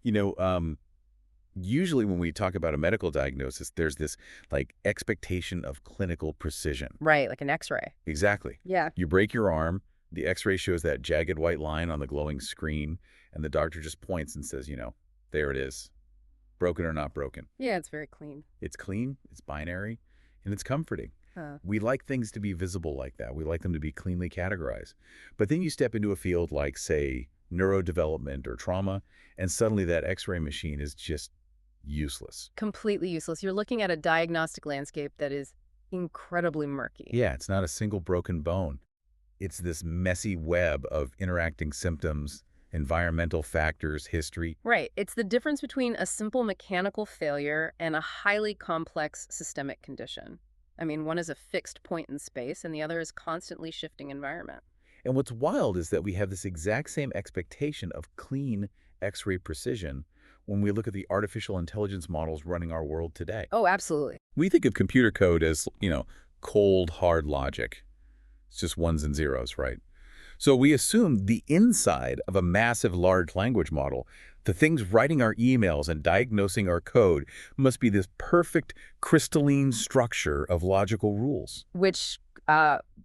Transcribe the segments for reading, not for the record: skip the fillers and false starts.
You know, usually when we talk about a medical diagnosis, there's this like expectation of clinical precision. Right, like an X-ray. Exactly. Yeah. You break your arm, the X-ray shows that jagged white line on the glowing screen, and the doctor just points and says, there it is. Broken or not broken. Yeah, it's very clean. It's clean, it's binary, and it's comforting. Huh. We like things to be visible like that. We like them to be cleanly categorized. But then you step into a field like, say, neurodevelopment or trauma, and suddenly that X-ray machine is just useless. Completely useless. You're looking at a diagnostic landscape that is incredibly murky. Yeah, it's not a single broken bone. It's this messy web of interacting symptoms, environmental factors, history. Right. It's the difference between a simple mechanical failure and a highly complex systemic condition. I mean, one is a fixed point in space, and the other is constantly shifting environment. And what's wild is that we have this exact same expectation of clean X-ray precision when we look at the artificial intelligence models running our world today. Oh, absolutely. We think of computer code as, cold, hard logic. It's just ones and zeros, right? So we assume the inside of a massive large language model, the things writing our emails and diagnosing our code, must be this perfect crystalline structure of logical rules. Which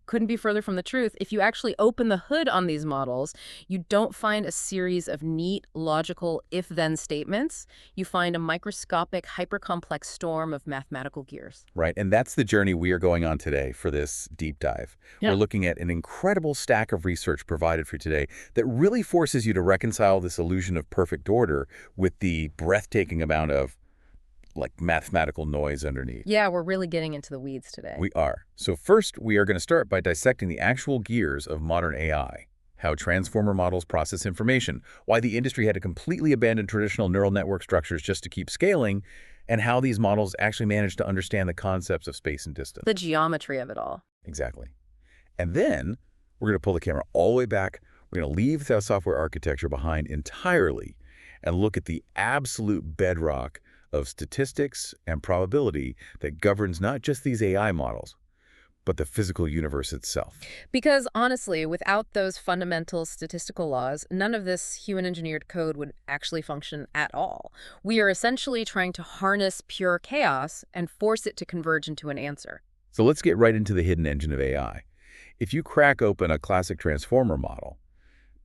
couldn't be further from the truth. If you actually open the hood on these models, you don't find a series of neat, logical if-then statements. You find a microscopic, hyper-complex storm of mathematical gears. Right, and that's the journey we are going on today for this deep dive. Yeah. We're looking at an incredible stack of research provided for today that really forces you to reconcile this illusion of perfect order with the breathtaking amount of mathematical noise underneath. Yeah, we're really getting into the weeds today. We are. So first, we are going to start by dissecting the actual gears of modern AI, how transformer models process information, why the industry had to completely abandon traditional neural network structures just to keep scaling, and how these models actually managed to understand the concepts of space and distance. The geometry of it all. Exactly. And then we're going to pull the camera all the way back. We're going to leave the software architecture behind entirely and look at the absolute bedrock of statistics and probability that governs not just these AI models, but the physical universe itself. Because honestly, without those fundamental statistical laws, none of this human-engineered code would actually function at all. We are essentially trying to harness pure chaos and force it to converge into an answer. So let's get right into the hidden engine of AI. If you crack open a classic transformer model,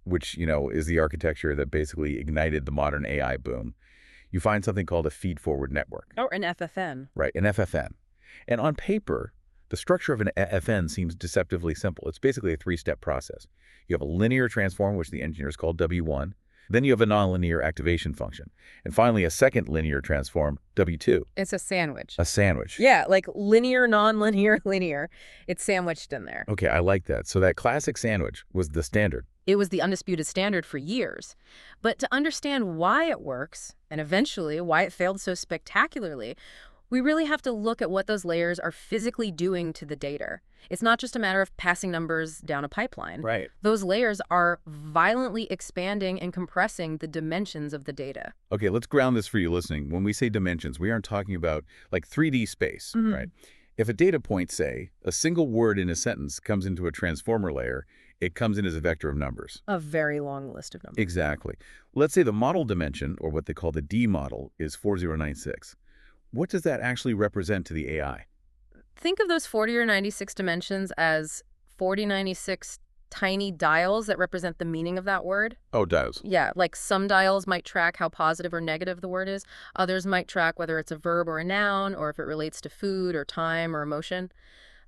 which, is the architecture that basically ignited the modern AI boom, you find something called a feed-forward network. Or an FFN. Right, an FFN. And on paper, the structure of an FN seems deceptively simple. It's basically a three-step process. You have a linear transform, which the engineers call W1. Then you have a nonlinear activation function. And finally, a second linear transform, W2. It's a sandwich. A sandwich. Yeah, like linear, nonlinear, linear. It's sandwiched in there. Okay, I like that. So that classic sandwich was the standard. It was the undisputed standard for years. But to understand why it works, and eventually why it failed so spectacularly, we really have to look at what those layers are physically doing to the data. It's not just a matter of passing numbers down a pipeline. Right. Those layers are violently expanding and compressing the dimensions of the data. Okay, let's ground this for you listening. When we say dimensions, we aren't talking about 3D space, right? If a data point, say, a single word in a sentence comes into a transformer layer, it comes in as a vector of numbers. A very long list of numbers. Exactly. Let's say the model dimension, or what they call the D model, is 4096. What does that actually represent to the AI? Think of those 40 or 96 dimensions as 4096 tiny dials that represent the meaning of that word. Oh, dials. Yeah, like some dials might track how positive or negative the word is. Others might track whether it's a verb or a noun, or if it relates to food or time or emotion.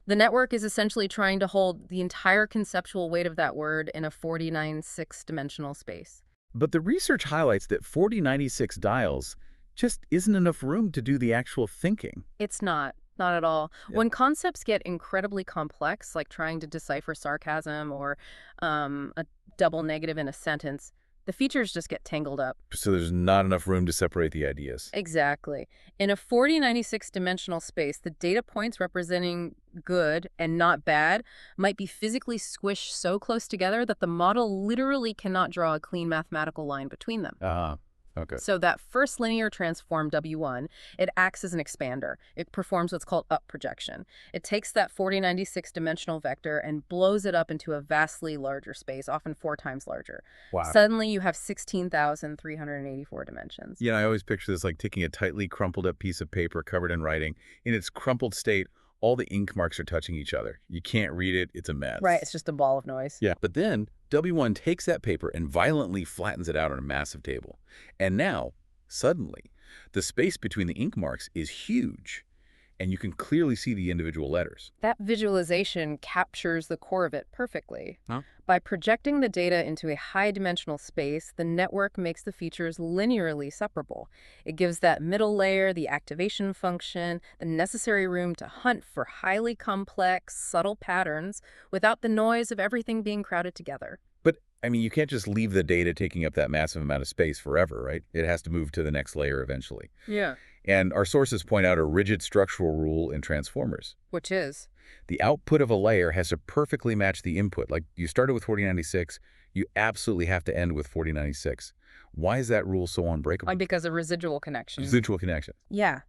The network is essentially trying to hold the entire conceptual weight of that word in a 4096 dimensional space. But the research highlights that 4096 dials just isn't enough room to do the actual thinking. It's not at all. Yeah. When concepts get incredibly complex, like trying to decipher sarcasm or a double negative in a sentence, the features just get tangled up. So there's not enough room to separate the ideas. Exactly. In a 4096 dimensional space, the data points representing good and not bad might be physically squished so close together that the model literally cannot draw a clean mathematical line between them. Okay. So that first linear transform W1, it acts as an expander. It performs what's called up projection. It takes that 4096 dimensional vector and blows it up into a vastly larger space, often 4 times larger. Wow. Suddenly you have 16,384 dimensions. Yeah, I always picture this like taking a tightly crumpled up piece of paper covered in writing. In its crumpled state, all the ink marks are touching each other. You can't read it. It's a mess. Right, it's just a ball of noise. Yeah. But then W1 takes that paper and violently flattens it out on a massive table. And now, suddenly, the space between the ink marks is huge, and you can clearly see the individual letters. That visualization captures the core of it perfectly. Huh? By projecting the data into a high-dimensional space, the network makes the features linearly separable. It gives that middle layer the activation function, the necessary room to hunt for highly complex, subtle patterns without the noise of everything being crowded together. But, I mean, you can't just leave the data taking up that massive amount of space forever, right? It has to move to the next layer eventually. Yeah. And our sources point out a rigid structural rule in transformers. Which is? The output of a layer has to perfectly match the input. Like, you started with 4096, you absolutely have to end with 4096. Why is that rule so unbreakable? Because of residual connection. Residual connection. Yeah.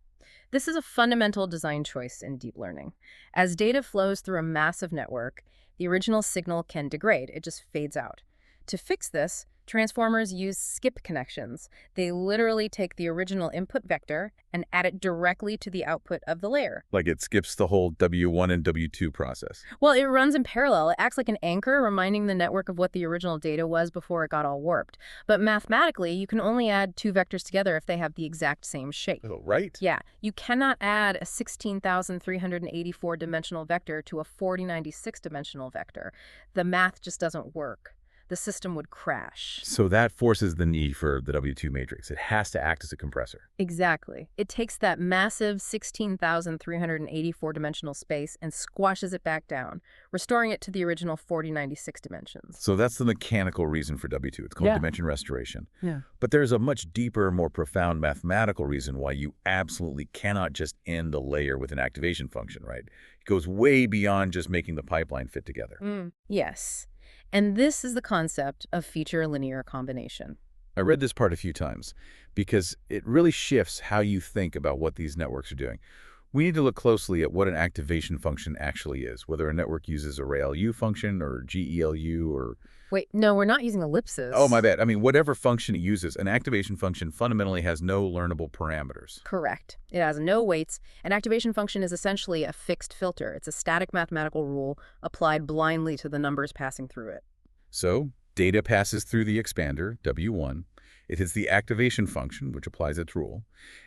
This is a fundamental design choice in deep learning. As data flows through a massive network, the original signal can degrade. It just fades out. To fix this, transformers use skip connections. They literally take the original input vector and add it directly to the output of the layer. Like it skips the whole W1 and W2 process. Well, it runs in parallel. It acts like an anchor, reminding the network of what the original data was before it got all warped. But mathematically, you can only add 2 vectors together if they have the exact same shape. Oh, right? Yeah, you cannot add a 16,384 dimensional vector to a 4096 dimensional vector. The math just doesn't work. The system would crash. So that forces the need for the W2 matrix. It has to act as a compressor. Exactly. It takes that massive 16,384 dimensional space and squashes it back down, restoring it to the original 4096 dimensions. So that's the mechanical reason for W2. It's called dimension restoration. Yeah. But there's a much deeper, more profound mathematical reason why you absolutely cannot just end a layer with an activation function, right? It goes way beyond just making the pipeline fit together. Yes. And this is the concept of feature linear combination. I read this part a few times because it really shifts how you think about what these networks are doing. We need to look closely at what an activation function actually is, whether a network uses a ReLU function or GELU or... Wait, no, we're not using ellipses. Oh, my bad. I mean, whatever function it uses, an activation function fundamentally has no learnable parameters. Correct. It has no weights. An activation function is essentially a fixed filter. It's a static mathematical rule applied blindly to the numbers passing through it. So, data passes through the expander, W1. It hits the activation function, which applies its rule.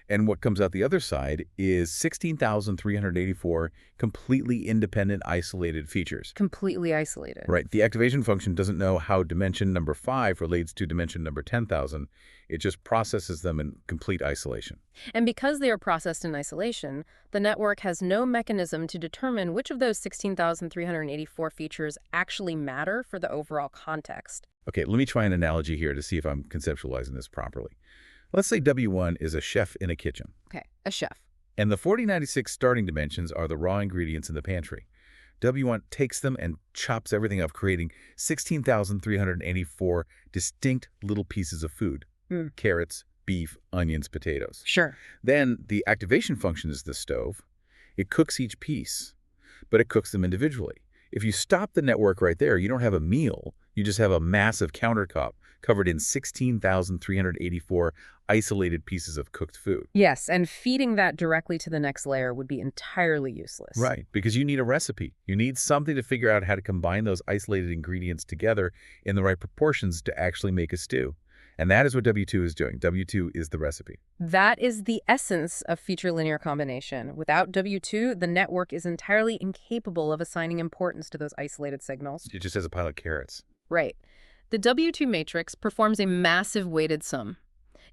And what comes out the other side is 16,384 completely independent, isolated features. Completely isolated. Right. The activation function doesn't know how dimension number 5 relates to dimension number 10,000. It just processes them in complete isolation. And because they are processed in isolation, the network has no mechanism to determine which of those 16,384 features actually matter for the overall context. Okay, let me try an analogy here to see if I'm conceptualizing this properly. Let's say W1 is a chef in a kitchen. Okay, a chef. And the 4096 starting dimensions are the raw ingredients in the pantry. W1 takes them and chops everything up, creating 16,384 distinct little pieces of food. Carrots, beef, onions, potatoes. Sure. Then the activation function is the stove. It cooks each piece, but it cooks them individually. If you stop the network right there, you don't have a meal. You just have a massive countertop covered in 16,384 isolated pieces of cooked food. Yes, and feeding that directly to the next layer would be entirely useless. Right, because you need a recipe. You need something to figure out how to combine those isolated ingredients together in the right proportions to actually make a stew. And that is what W2 is doing. W2 is the recipe. That is the essence of feature linear combination. Without W2, the network is entirely incapable of assigning importance to those isolated signals. It just has a pile of carrots. Right. The W2 matrix performs a massive weighted sum.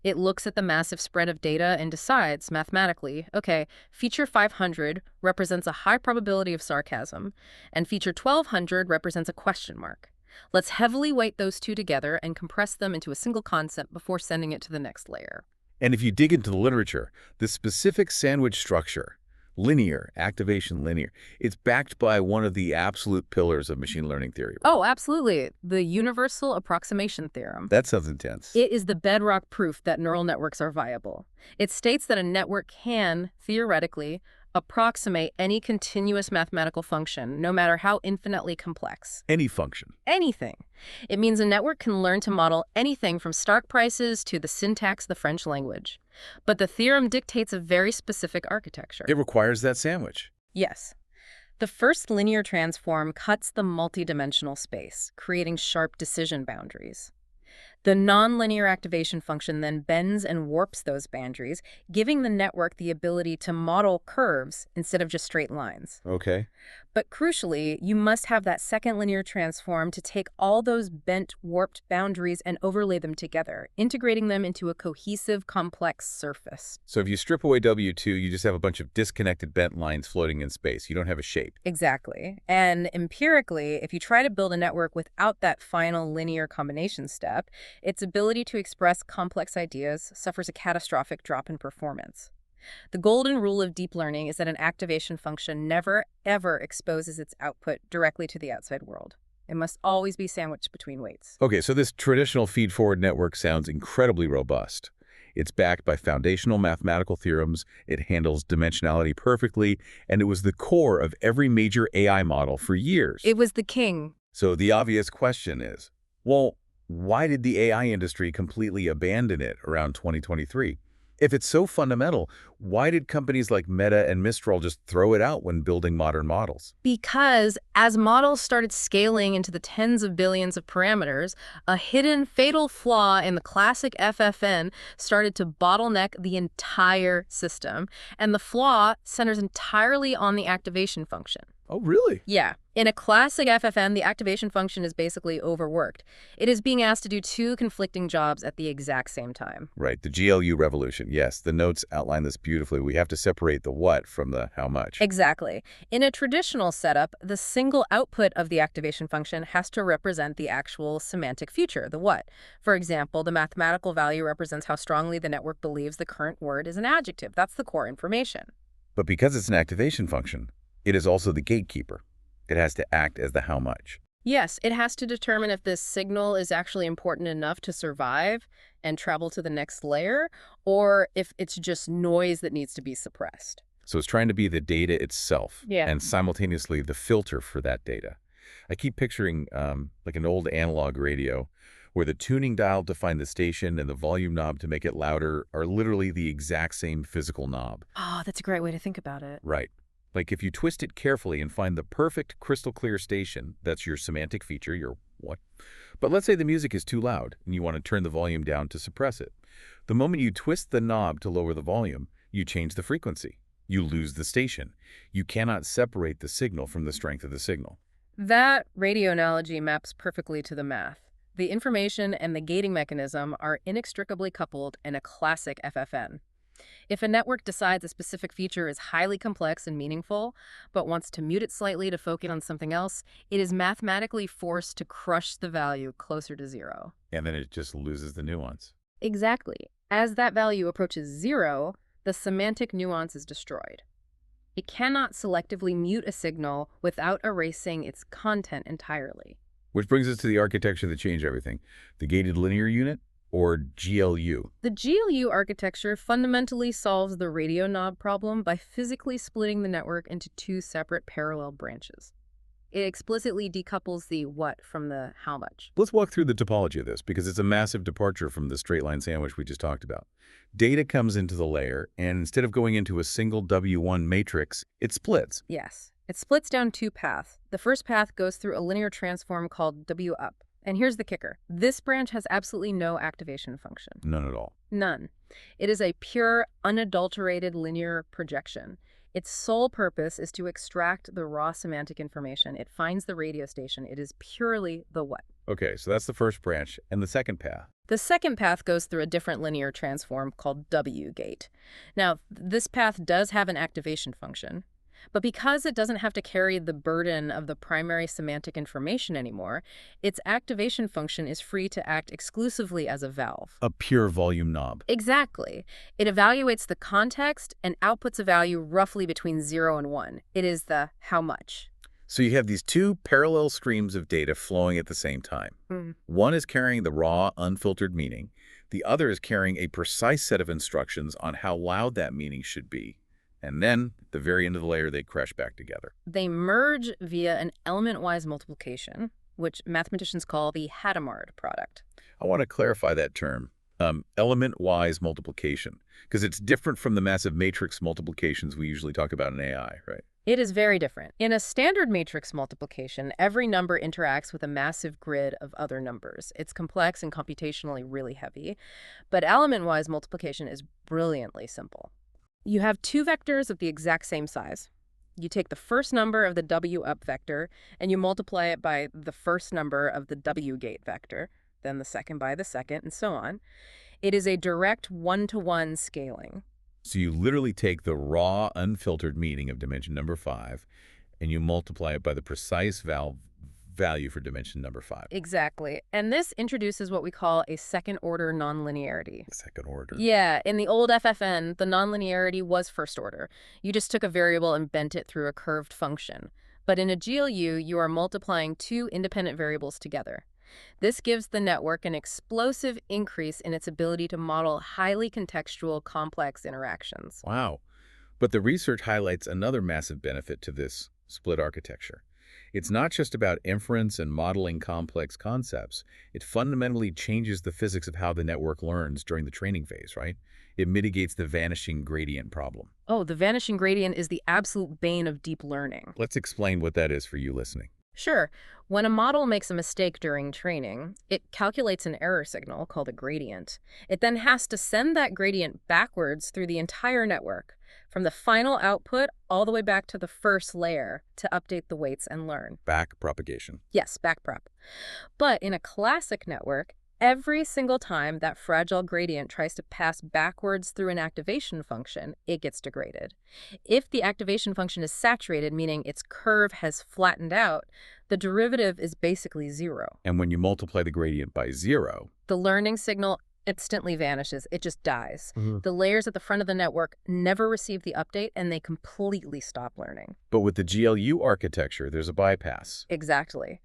It looks at the massive spread of data and decides, mathematically, okay, feature 500 represents a high probability of sarcasm, and feature 1200 represents a question mark. Let's heavily weight those two together and compress them into a single concept before sending it to the next layer. And if you dig into the literature, the specific sandwich structure Linear, activation linear. It's backed by one of the absolute pillars of machine learning theory, right? Oh, absolutely. The universal approximation theorem. That sounds intense. It is the bedrock proof that neural networks are viable. It states that a network can, theoretically, approximate any continuous mathematical function, no matter how infinitely complex. Any function. Anything. It means a network can learn to model anything from stock prices to the syntax of the French language. But the theorem dictates a very specific architecture. It requires that sandwich. Yes. The first linear transform cuts the multidimensional space, creating sharp decision boundaries. The nonlinear activation function then bends and warps those boundaries, giving the network the ability to model curves instead of just straight lines. Okay. But crucially, you must have that second linear transform to take all those bent, warped boundaries and overlay them together, integrating them into a cohesive, complex surface. So if you strip away W2, you just have a bunch of disconnected bent lines floating in space. You don't have a shape. Exactly. And empirically, if you try to build a network without that final linear combination step, its ability to express complex ideas suffers a catastrophic drop in performance. The golden rule of deep learning is that an activation function never, ever exposes its output directly to the outside world. It must always be sandwiched between weights. Okay, so this traditional feed-forward network sounds incredibly robust. It's backed by foundational mathematical theorems, it handles dimensionality perfectly, and it was the core of every major AI model for years. It was the king. So the obvious question is, well, why did the AI industry completely abandon it around 2023? If it's so fundamental, why did companies like Meta and Mistral just throw it out when building modern models? Because as models started scaling into the tens of billions of parameters, a hidden fatal flaw in the classic FFN started to bottleneck the entire system. And the flaw centers entirely on the activation function. Oh, really? Yeah. In a classic FFN, the activation function is basically overworked. It is being asked to do two conflicting jobs at the exact same time. Right, the GLU revolution. Yes, the notes outline this beautifully. We have to separate the what from the how much. Exactly. In a traditional setup, the single output of the activation function has to represent the actual semantic feature, the what. For example, the mathematical value represents how strongly the network believes the current word is an adjective. That's the core information. But because it's an activation function, it is also the gatekeeper. It has to act as the how much. Yes, it has to determine if this signal is actually important enough to survive and travel to the next layer, or if it's just noise that needs to be suppressed. So it's trying to be the data itself Yeah. and simultaneously the filter for that data. I keep picturing like an old analog radio where the tuning dial to find the station and the volume knob to make it louder are literally the exact same physical knob. Oh, that's a great way to think about it. Right. Like if you twist it carefully and find the perfect crystal clear station, that's your semantic feature, your what. But let's say the music is too loud and you want to turn the volume down to suppress it. The moment you twist the knob to lower the volume, you change the frequency. You lose the station. You cannot separate the signal from the strength of the signal. That radio analogy maps perfectly to the math. The information and the gating mechanism are inextricably coupled in a classic FFN. If a network decides a specific feature is highly complex and meaningful, but wants to mute it slightly to focus on something else, it is mathematically forced to crush the value closer to zero. And then it just loses the nuance. Exactly. As that value approaches zero, the semantic nuance is destroyed. It cannot selectively mute a signal without erasing its content entirely. Which brings us to the architecture that changed everything. The gated linear unit, or GLU. The GLU architecture fundamentally solves the radio knob problem by physically splitting the network into two separate parallel branches. It explicitly decouples the what from the how much. Let's walk through the topology of this because it's a massive departure from the straight line sandwich we just talked about. Data comes into the layer, and instead of going into a single W1 matrix, it splits. Yes. It splits down two paths. The first path goes through a linear transform called W up. And here's the kicker. This branch has absolutely no activation function. None at all. None. It is a pure, unadulterated linear projection. Its sole purpose is to extract the raw semantic information. It finds the radio station. It is purely the what. Okay, so that's the first branch. And the second path? The second path goes through a different linear transform called W gate. Now, this path does have an activation function. But because it doesn't have to carry the burden of the primary semantic information anymore, its activation function is free to act exclusively as a valve. A pure volume knob. Exactly. It evaluates the context and outputs a value roughly between 0 and 1. It is the how much. So you have these two parallel streams of data flowing at the same time. One is carrying the raw, unfiltered meaning. The other is carrying a precise set of instructions on how loud that meaning should be. And then, at the very end of the layer, they crash back together. They merge via an element-wise multiplication, which mathematicians call the Hadamard product. I want to clarify that term, element-wise multiplication, because it's different from the massive matrix multiplications we usually talk about in AI, right? It is very different. In a standard matrix multiplication, every number interacts with a massive grid of other numbers. It's complex and computationally really heavy, but element-wise multiplication is brilliantly simple. You have two vectors of the exact same size. You take the first number of the W up vector, and you multiply it by the first number of the W gate vector, then the second by the second, and so on. It is a direct one-to-one scaling. So you literally take the raw, unfiltered meaning of dimension number 5, and you multiply it by the precise value for dimension number 5. Exactly. And this introduces what we call a second-order nonlinearity. Second order. Yeah, in the old FFN, the nonlinearity was first order. You just took a variable and bent it through a curved function. But in a GLU, you are multiplying two independent variables together. This gives the network an explosive increase in its ability to model highly contextual, complex interactions. Wow. But the research highlights another massive benefit to this split architecture. It's not just about inference and modeling complex concepts. It fundamentally changes the physics of how the network learns during the training phase, right? It mitigates the vanishing gradient problem. Oh, the vanishing gradient is the absolute bane of deep learning. Let's explain what that is for you listening. Sure. When a model makes a mistake during training, it calculates an error signal called a gradient. It then has to send that gradient backwards through the entire network, from the final output all the way back to the first layer to update the weights and learn. Back propagation. Yes, backprop. But in a classic network, every single time that fragile gradient tries to pass backwards through an activation function, it gets degraded. If the activation function is saturated, meaning its curve has flattened out, the derivative is basically 0. And when you multiply the gradient by 0, The learning signal instantly vanishes. It just dies. The layers at the front of the network never receive the update, and they completely stop learning. but with the GLU architecture, there's a bypass. Exactly.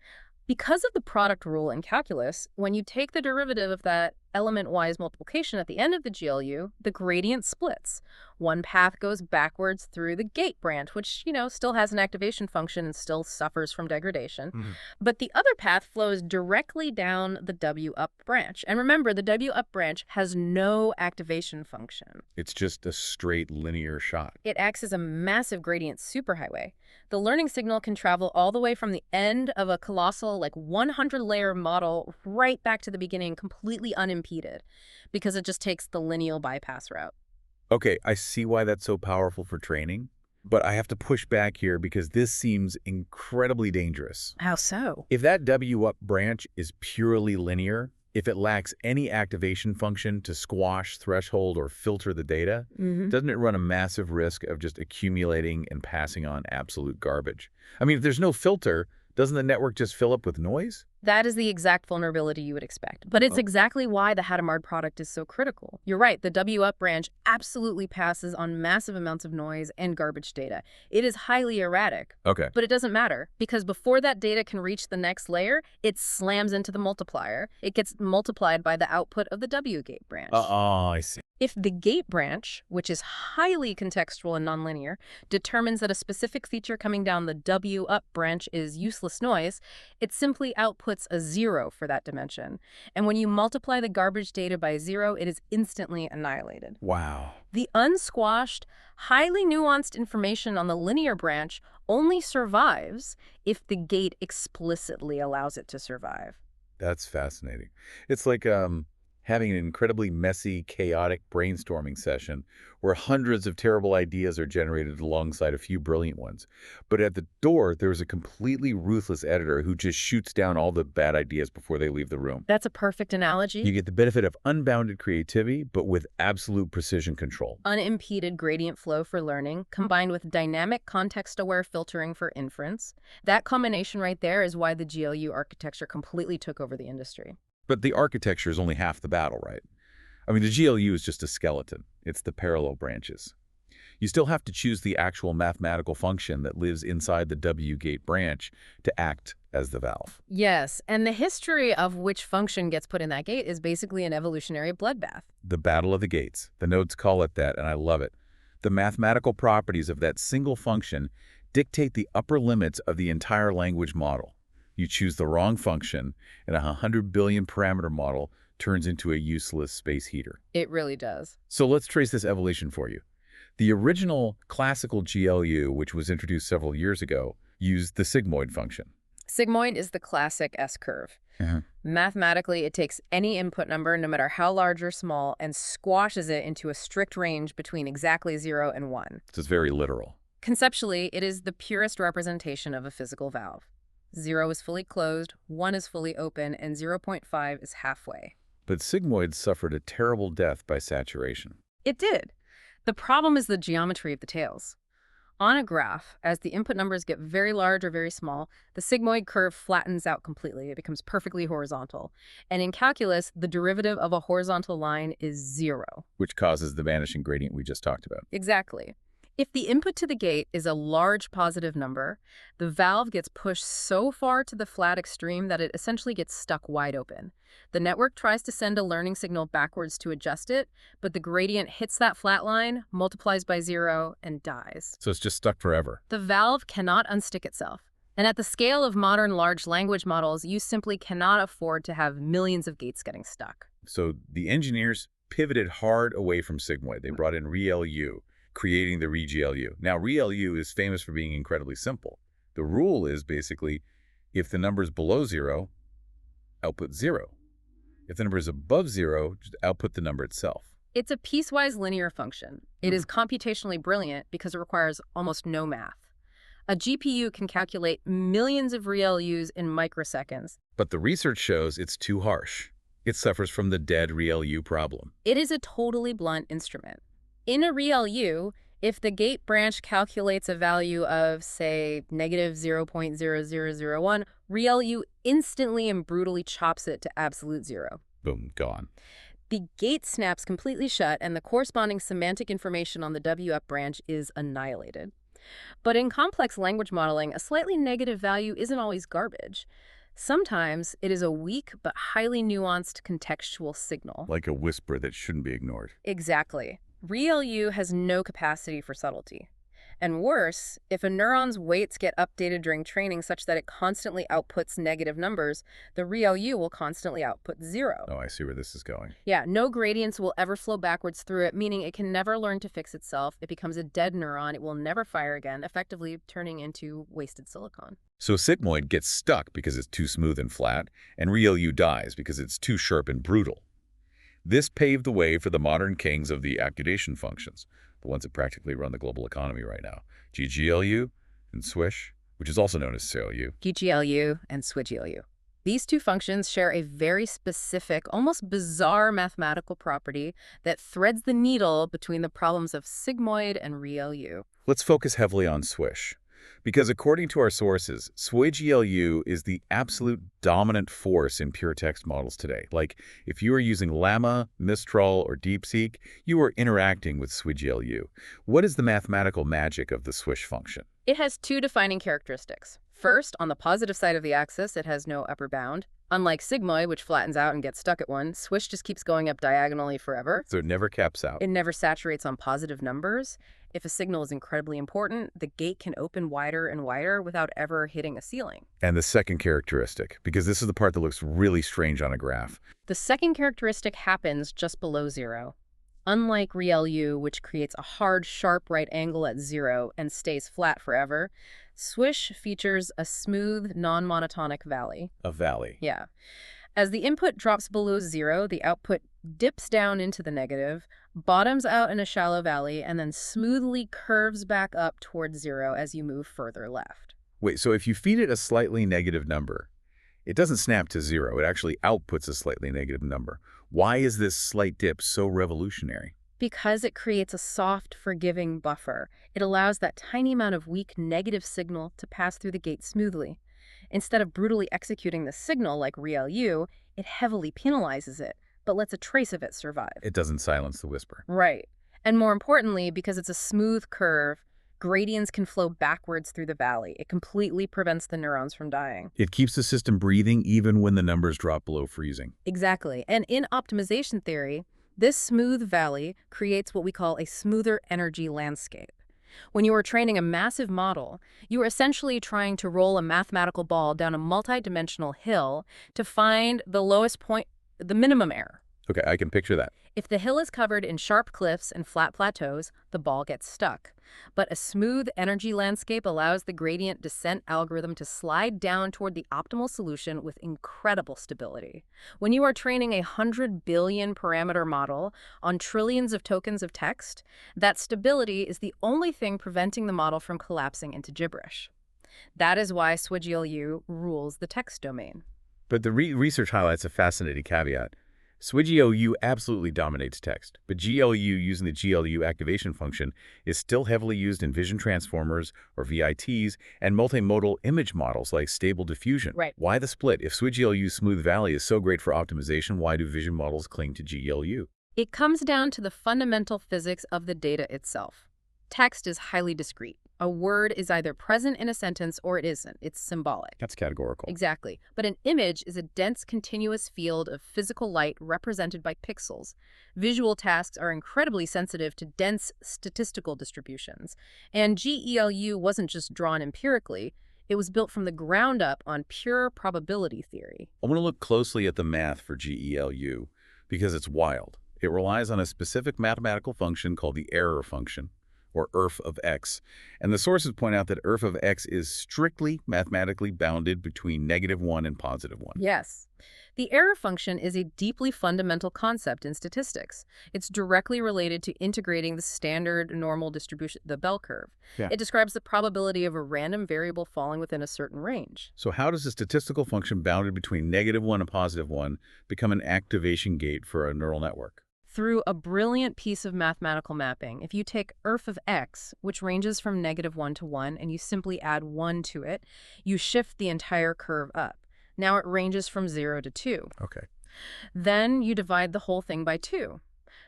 Because of the product rule in calculus, when you take the derivative of that element-wise multiplication at the end of the GLU, the gradient splits. One path goes backwards through the gate branch, which, still has an activation function and still suffers from degradation. But the other path flows directly down the W up branch. And remember, the W up branch has no activation function. It's just a straight linear shot. It acts as a massive gradient superhighway. The learning signal can travel all the way from the end of a colossal, 100-layer model right back to the beginning, completely unimpeded, because it just takes the lineal bypass route. Okay, I see why that's so powerful for training, but I have to push back here because this seems incredibly dangerous. How so? If that W up branch is purely linear, if it lacks any activation function to squash, threshold, or filter the data, doesn't it run a massive risk of just accumulating and passing on absolute garbage? I mean, if there's no filter, doesn't the network just fill up with noise? That is the exact vulnerability you would expect. But it's exactly why the Hadamard product is so critical. You're right, the W up branch absolutely passes on massive amounts of noise and garbage data. It is highly erratic. Okay. But it doesn't matter, because before that data can reach the next layer, it slams into the multiplier. It gets multiplied by the output of the W gate branch. Oh, I see. If the gate branch, which is highly contextual and nonlinear, determines that a specific feature coming down the W up branch is useless noise, it simply outputs a 0 for that dimension. And when you multiply the garbage data by 0, it is instantly annihilated. Wow. The unsquashed, highly nuanced information on the linear branch only survives if the gate explicitly allows it to survive. That's fascinating. It's like having an incredibly messy, chaotic brainstorming session where hundreds of terrible ideas are generated alongside a few brilliant ones. But at the door, there's a completely ruthless editor who just shoots down all the bad ideas before they leave the room. That's a perfect analogy. You get the benefit of unbounded creativity, but with absolute precision control. Unimpeded gradient flow for learning, combined with dynamic context-aware filtering for inference. That combination right there is why the GLU architecture completely took over the industry. But the architecture is only half the battle, right? I mean, the GLU is just a skeleton. It's the parallel branches. You still have to choose the actual mathematical function that lives inside the W-gate branch to act as the valve. Yes, and the history of which function gets put in that gate is basically an evolutionary bloodbath. The battle of the gates. The nodes call it that, and I love it. The mathematical properties of that single function dictate the upper limits of the entire language model. You choose the wrong function, and a 100 billion parameter model turns into a useless space heater. It really does. So let's trace this evolution for you. The original classical GLU, which was introduced several years ago, used the sigmoid function. Sigmoid is the classic S-curve. Mathematically, it takes any input number, no matter how large or small, and squashes it into a strict range between exactly 0 and 1. So it's very literal. Conceptually, it is the purest representation of a physical valve. 0 is fully closed, 1 is fully open, and 0.5 is halfway. But sigmoids suffered a terrible death by saturation. It did. The problem is the geometry of the tails. On a graph, as the input numbers get very large or very small, the sigmoid curve flattens out completely. It becomes perfectly horizontal. And in calculus, the derivative of a horizontal line is 0. Which causes the vanishing gradient we just talked about. Exactly. If the input to the gate is a large positive number, the valve gets pushed so far to the flat extreme that it essentially gets stuck wide open. The network tries to send a learning signal backwards to adjust it, but the gradient hits that flat line, multiplies by 0, and dies. So it's just stuck forever. The valve cannot unstick itself. And at the scale of modern large language models, you simply cannot afford to have millions of gates getting stuck. So the engineers pivoted hard away from sigmoid. They brought in ReLU, creating the ReGLU. Now, ReLU is famous for being incredibly simple. The rule is basically, if the number is below 0, output 0. If the number is above 0, just output the number itself. It's a piecewise linear function. It is computationally brilliant because it requires almost no math. A GPU can calculate millions of ReLUs in microseconds. But the research shows it's too harsh. It suffers from the dead ReLU problem. It is a totally blunt instrument. In a ReLU, if the gate branch calculates a value of, say, negative 0.0001, ReLU instantly and brutally chops it to absolute 0. Boom, gone. The gate snaps completely shut, and the corresponding semantic information on the W-up branch is annihilated. But in complex language modeling, a slightly negative value isn't always garbage. Sometimes it is a weak but highly nuanced contextual signal. Like a whisper that shouldn't be ignored. Exactly. ReLU has no capacity for subtlety. And worse, if a neuron's weights get updated during training such that it constantly outputs negative numbers, the ReLU will constantly output 0. Oh, I see where this is going. Yeah, no gradients will ever flow backwards through it, meaning it can never learn to fix itself. It becomes a dead neuron. It will never fire again, effectively turning into wasted silicon. So sigmoid gets stuck because it's too smooth and flat, and ReLU dies because it's too sharp and brutal. This paved the way for the modern kings of the activation functions, the ones that practically run the global economy right now. GGLU and Swish, which is also known as CLU. GGLU and SWIGLU. These two functions share a very specific, almost bizarre mathematical property that threads the needle between the problems of sigmoid and ReLU. Let's focus heavily on Swish. Because according to our sources, SWIGLU is the absolute dominant force in pure text models today. Like, if you are using Llama, Mistral, or DeepSeek, you are interacting with SWIGLU. What is the mathematical magic of the Swish function? It has two defining characteristics. First, on the positive side of the axis, it has no upper bound. Unlike sigmoid, which flattens out and gets stuck at 1, Swish just keeps going up diagonally forever. So it never caps out. It never saturates on positive numbers. If a signal is incredibly important, the gate can open wider and wider without ever hitting a ceiling. And the second characteristic, because this is the part that looks really strange on a graph. The second characteristic happens just below 0. Unlike ReLU, which creates a hard, sharp right angle at 0 and stays flat forever, Swish features a smooth, non-monotonic valley. A valley. Yeah. As the input drops below 0, the output dips down into the negative, bottoms out in a shallow valley, and then smoothly curves back up towards zero as you move further left. Wait, so if you feed it a slightly negative number, it doesn't snap to zero. It actually outputs a slightly negative number. Why is this slight dip so revolutionary? Because it creates a soft, forgiving buffer, it allows that tiny amount of weak negative signal to pass through the gate smoothly. Instead of brutally executing the signal like ReLU, it heavily penalizes it, but lets a trace of it survive. It doesn't silence the whisper. Right. And more importantly, because it's a smooth curve, gradients can flow backwards through the valley. It completely prevents the neurons from dying. It keeps the system breathing even when the numbers drop below freezing. Exactly. And in optimization theory, this smooth valley creates what we call a smoother energy landscape. When you are training a massive model, you are essentially trying to roll a mathematical ball down a multidimensional hill to find the lowest point, the minimum error. Okay, I can picture that. If the hill is covered in sharp cliffs and flat plateaus, the ball gets stuck. But a smooth energy landscape allows the gradient descent algorithm to slide down toward the optimal solution with incredible stability. When you are training a 100 billion parameter model on trillions of tokens of text, that stability is the only thing preventing the model from collapsing into gibberish. That is why SWGLU rules the text domain. But the research highlights a fascinating caveat. SWGLU absolutely dominates text, but GLU using the GLU activation function is still heavily used in vision transformers, or VITs, and multimodal image models like Stable Diffusion. Right. Why the split? If SWGLU's Smooth Valley is so great for optimization, why do vision models cling to GLU? It comes down to the fundamental physics of the data itself. Text is highly discrete. A word is either present in a sentence or it isn't. It's symbolic. That's categorical. Exactly. But an image is a dense, continuous field of physical light represented by pixels. Visual tasks are incredibly sensitive to dense statistical distributions. And GELU wasn't just drawn empirically. It was built from the ground up on pure probability theory. I want to look closely at the math for GELU because it's wild. It relies on a specific mathematical function called the error function, or ERF of x. And the sources point out that ERF of x is strictly mathematically bounded between -1 and +1. Yes. The error function is a deeply fundamental concept in statistics. It's directly related to integrating the standard normal distribution, the bell curve. Yeah. It describes the probability of a random variable falling within a certain range. So how does a statistical function bounded between -1 and +1 become an activation gate for a neural network? Through a brilliant piece of mathematical mapping. If you take ERF of x, which ranges from -1 to 1, and you simply add 1 to it, you shift the entire curve up. Now it ranges from 0 to 2. Okay. Then you divide the whole thing by 2.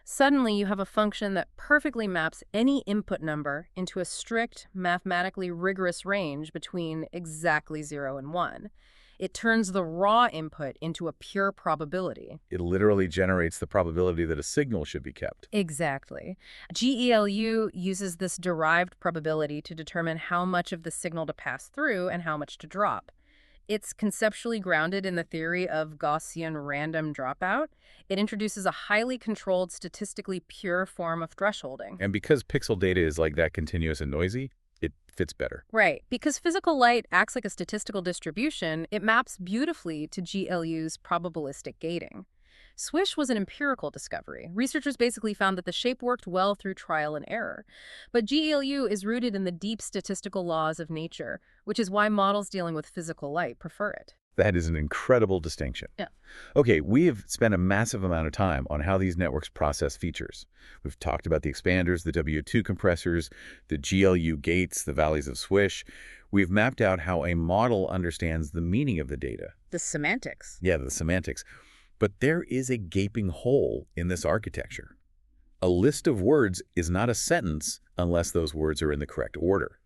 Suddenly you have a function that perfectly maps any input number into a strict, mathematically rigorous range between exactly 0 and 1. It turns the raw input into a pure probability. It literally generates the probability that a signal should be kept. Exactly. GELU uses this derived probability to determine how much of the signal to pass through and how much to drop. It's conceptually grounded in the theory of Gaussian random dropout. It introduces a highly controlled, statistically pure form of thresholding. And because pixel data is like that continuous and noisy, it fits better. Right. Because physical light acts like a statistical distribution, it maps beautifully to GLU's probabilistic gating. Swish was an empirical discovery. Researchers basically found that the shape worked well through trial and error. But GLU is rooted in the deep statistical laws of nature, which is why models dealing with physical light prefer it. That is an incredible distinction. Yeah. Okay, we have spent a massive amount of time on how these networks process features. We've talked about the expanders, the W2 compressors, the GLU gates, the valleys of Swish. We've mapped out how a model understands the meaning of the data. The semantics. Yeah, the semantics. But there is a gaping hole in this architecture. A list of words is not a sentence unless those words are in the correct order.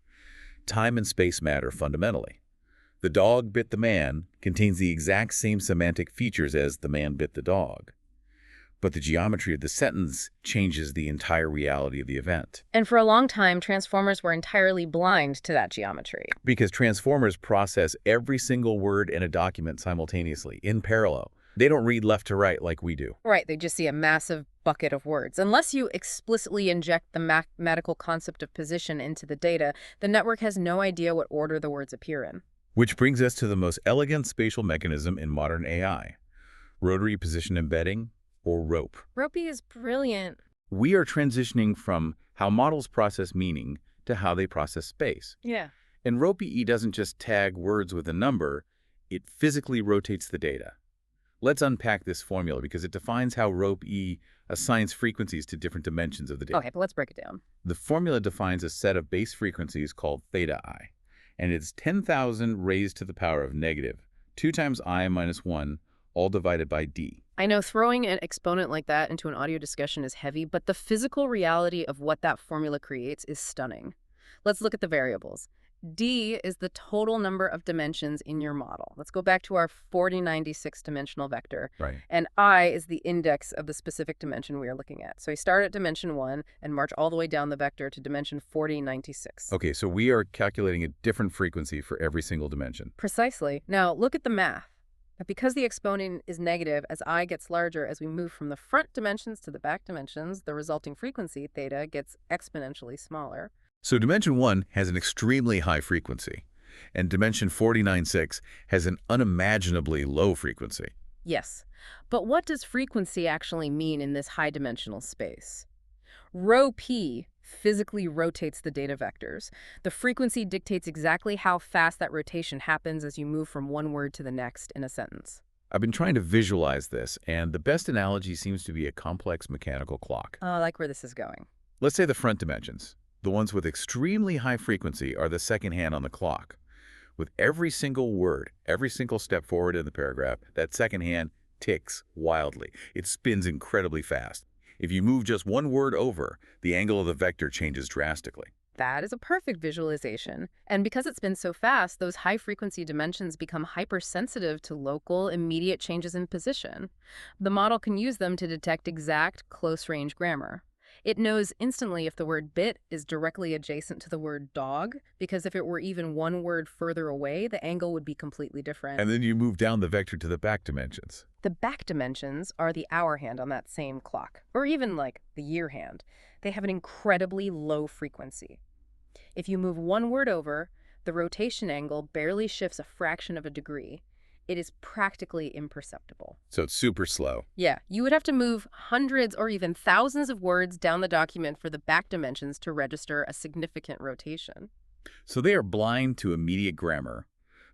Time and space matter fundamentally. The dog bit the man contains the exact same semantic features as the man bit the dog. But the geometry of the sentence changes the entire reality of the event. And for a long time, transformers were entirely blind to that geometry. Because transformers process every single word in a document simultaneously, in parallel. They don't read left to right like we do. Right, they just see a massive bucket of words. Unless you explicitly inject the mathematical concept of position into the data, the network has no idea what order the words appear in. Which brings us to the most elegant spatial mechanism in modern AI, rotary position embedding, or rope. Ropey is brilliant. We are transitioning from how models process meaning to how they process space. Yeah. And rope-E doesn't just tag words with a number, it physically rotates the data. Let's unpack this formula because it defines how rope-E assigns frequencies to different dimensions of the data. Okay, but let's break it down. The formula defines a set of base frequencies called theta I, and it's 10,000 raised to the power of negative 2 times I minus 1, all divided by d. I know throwing an exponent like that into an audio discussion is heavy, but the physical reality of what that formula creates is stunning. Let's look at the variables. D is the total number of dimensions in your model. Let's go back to our 4096 dimensional vector. Right. And I is the index of the specific dimension we are looking at. So we start at dimension 1 and march all the way down the vector to dimension 4096. Okay, so we are calculating a different frequency for every single dimension. Precisely. Now look at the math. Now, because the exponent is negative as I gets larger as we move from the front dimensions to the back dimensions, the resulting frequency, theta, gets exponentially smaller. So dimension 1 has an extremely high frequency, and dimension 4096 has an unimaginably low frequency. Yes. But what does frequency actually mean in this high-dimensional space? Rho p physically rotates the data vectors. The frequency dictates exactly how fast that rotation happens as you move from one word to the next in a sentence. I've been trying to visualize this, and the best analogy seems to be a complex mechanical clock. I like where this is going. Let's say the front dimensions. The ones with extremely high frequency are the second hand on the clock. With every single word, every single step forward in the paragraph, that second hand ticks wildly. It spins incredibly fast. If you move just one word over, the angle of the vector changes drastically. That is a perfect visualization. And because it spins so fast, those high-frequency dimensions become hypersensitive to local, immediate changes in position. The model can use them to detect exact, close-range grammar. It knows instantly if the word bit is directly adjacent to the word dog, because if it were even one word further away, the angle would be completely different. And then you move down the vector to the back dimensions. The back dimensions are the hour hand on that same clock, or even like the year hand. They have an incredibly low frequency. If you move one word over, the rotation angle barely shifts a fraction of a degree. It is practically imperceptible. So it's super slow. Yeah, you would have to move hundreds or even thousands of words down the document for the back dimensions to register a significant rotation. So they are blind to immediate grammar,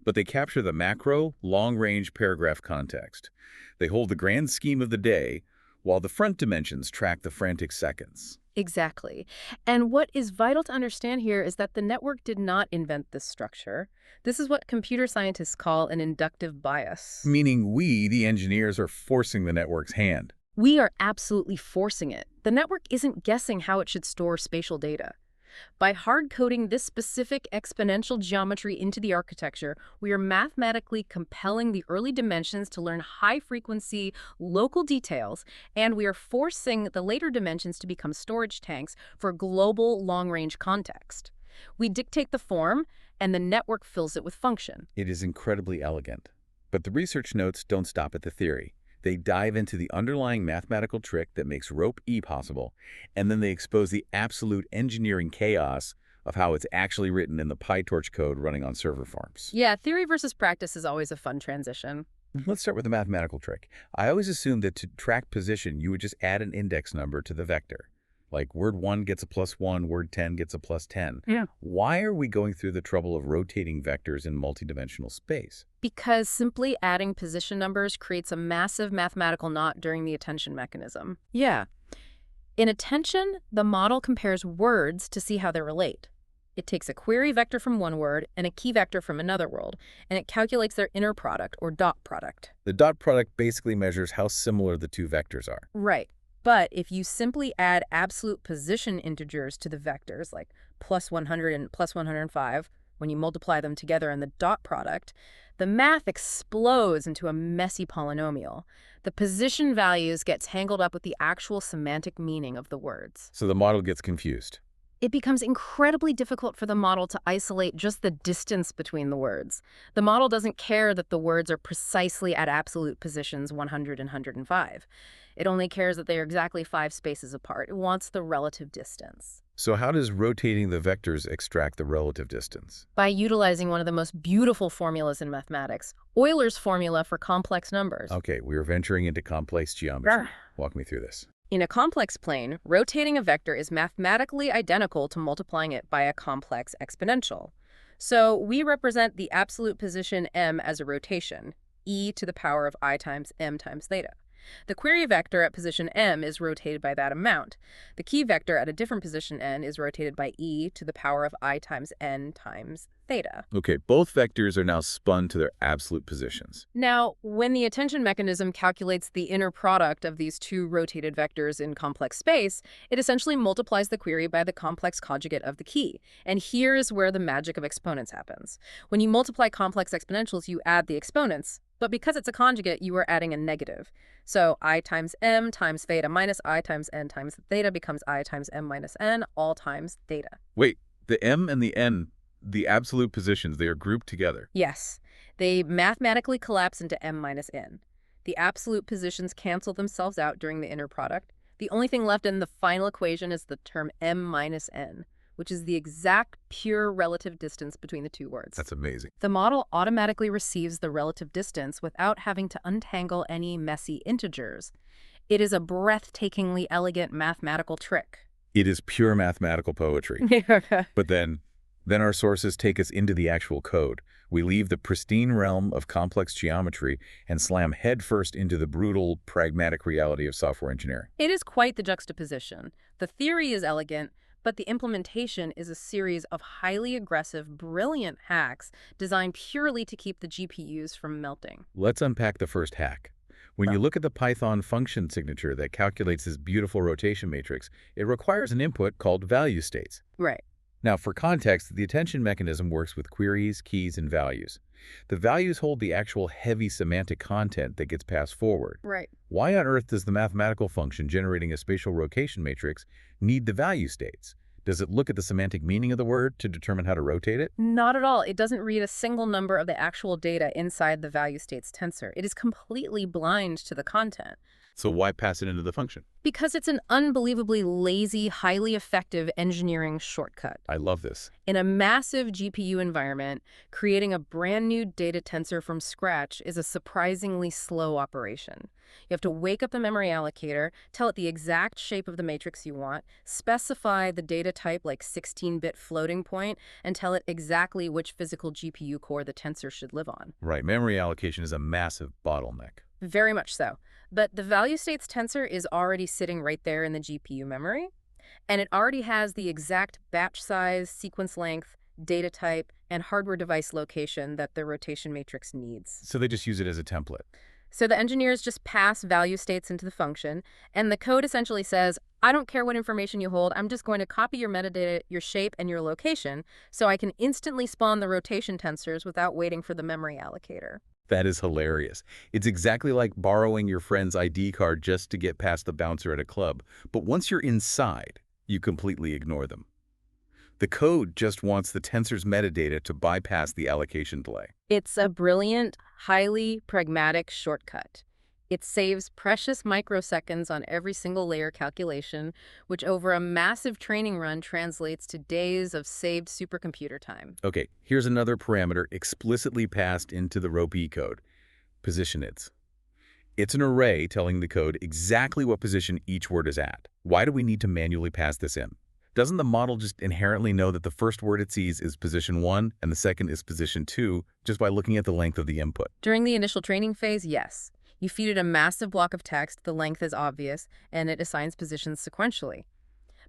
but they capture the macro, long-range paragraph context. They hold the grand scheme of the day, while the front dimensions track the frantic seconds. Exactly. And what is vital to understand here is that the network did not invent this structure. This is what computer scientists call an inductive bias. Meaning we, the engineers, are forcing the network's hand. We are absolutely forcing it. The network isn't guessing how it should store spatial data. By hard-coding this specific exponential geometry into the architecture, we are mathematically compelling the early dimensions to learn high-frequency, local details, and we are forcing the later dimensions to become storage tanks for global, long-range context. We dictate the form, and the network fills it with function. It is incredibly elegant. But the research notes don't stop at the theory. They dive into the underlying mathematical trick that makes rope-E possible, and then they expose the absolute engineering chaos of how it's actually written in the PyTorch code running on server farms. Yeah, theory versus practice is always a fun transition. Let's start with the mathematical trick. I always assumed that to track position, you would just add an index number to the vector. Like word 1 gets a +1, word 10 gets a +10. Yeah. Why are we going through the trouble of rotating vectors in multidimensional space? Because simply adding position numbers creates a massive mathematical knot during the attention mechanism. Yeah. In attention, the model compares words to see how they relate. It takes a query vector from one word and a key vector from another word, and it calculates their inner product, or dot product. The dot product basically measures how similar the two vectors are. Right. But if you simply add absolute position integers to the vectors, like +100 and +105, when you multiply them together in the dot product, the math explodes into a messy polynomial. The position values get tangled up with the actual semantic meaning of the words. So the model gets confused. It becomes incredibly difficult for the model to isolate just the distance between the words. The model doesn't care that the words are precisely at absolute positions 100 and 105. It only cares that they are exactly 5 spaces apart. It wants the relative distance. So how does rotating the vectors extract the relative distance? By utilizing one of the most beautiful formulas in mathematics, Euler's formula for complex numbers. Okay, we are venturing into complex geometry. Walk me through this. In a complex plane, rotating a vector is mathematically identical to multiplying it by a complex exponential. So we represent the absolute position m as a rotation, e to the power of I times m times theta. The query vector at position m is rotated by that amount. The key vector at a different position n is rotated by e to the power of I times n times theta. Okay, both vectors are now spun to their absolute positions. Now, when the attention mechanism calculates the inner product of these two rotated vectors in complex space, it essentially multiplies the query by the complex conjugate of the key. And here is where the magic of exponents happens. When you multiply complex exponentials, you add the exponents. But because it's a conjugate, you are adding a negative. So I times m times theta minus I times n times theta becomes I times m minus n, all times theta. Wait, the m and the n, the absolute positions, they are grouped together. Yes, they mathematically collapse into m minus n. The absolute positions cancel themselves out during the inner product. The only thing left in the final equation is the term m minus n, which is the exact pure relative distance between the two words. That's amazing. The model automatically receives the relative distance without having to untangle any messy integers. It is a breathtakingly elegant mathematical trick. It is pure mathematical poetry. But then our sources take us into the actual code. We leave the pristine realm of complex geometry and slam headfirst into the brutal, pragmatic reality of software engineering. It is quite the juxtaposition. The theory is elegant, but the implementation is a series of highly aggressive, brilliant hacks designed purely to keep the GPUs from melting. Let's unpack the first hack. When you look at the Python function signature that calculates this beautiful rotation matrix, it requires an input called value states. Right. Now, for context, the attention mechanism works with queries, keys, and values. The values hold the actual heavy semantic content that gets passed forward. Right. Why on earth does the mathematical function generating a spatial rotation matrix need the value states? Does it look at the semantic meaning of the word to determine how to rotate it? Not at all. It doesn't read a single number of the actual data inside the value states tensor. It is completely blind to the content. So why pass it into the function? Because it's an unbelievably lazy, highly effective engineering shortcut. I love this. In a massive GPU environment, creating a brand new data tensor from scratch is a surprisingly slow operation. You have to wake up the memory allocator, tell it the exact shape of the matrix you want, specify the data type like 16-bit floating point, and tell it exactly which physical GPU core the tensor should live on. Right, memory allocation is a massive bottleneck. Very much so. But the value states tensor is already sitting right there in the GPU memory, and it already has the exact batch size, sequence length, data type, and hardware device location that the rotation matrix needs. So they just use it as a template. So the engineers just pass value states into the function, and the code essentially says, I don't care what information you hold, I'm just going to copy your metadata, your shape, and your location, so I can instantly spawn the rotation tensors without waiting for the memory allocator. That is hilarious. It's exactly like borrowing your friend's ID card just to get past the bouncer at a club. But once you're inside, you completely ignore them. The code just wants the tensor's metadata to bypass the allocation delay. It's a brilliant, highly pragmatic shortcut. It saves precious microseconds on every single layer calculation, which over a massive training run translates to days of saved supercomputer time. Okay, here's another parameter explicitly passed into the ROPE code, positioneds. It's an array telling the code exactly what position each word is at. Why do we need to manually pass this in? Doesn't the model just inherently know that the first word it sees is position 1 and the second is position 2 just by looking at the length of the input? During the initial training phase, yes. You feed it a massive block of text, the length is obvious, and it assigns positions sequentially.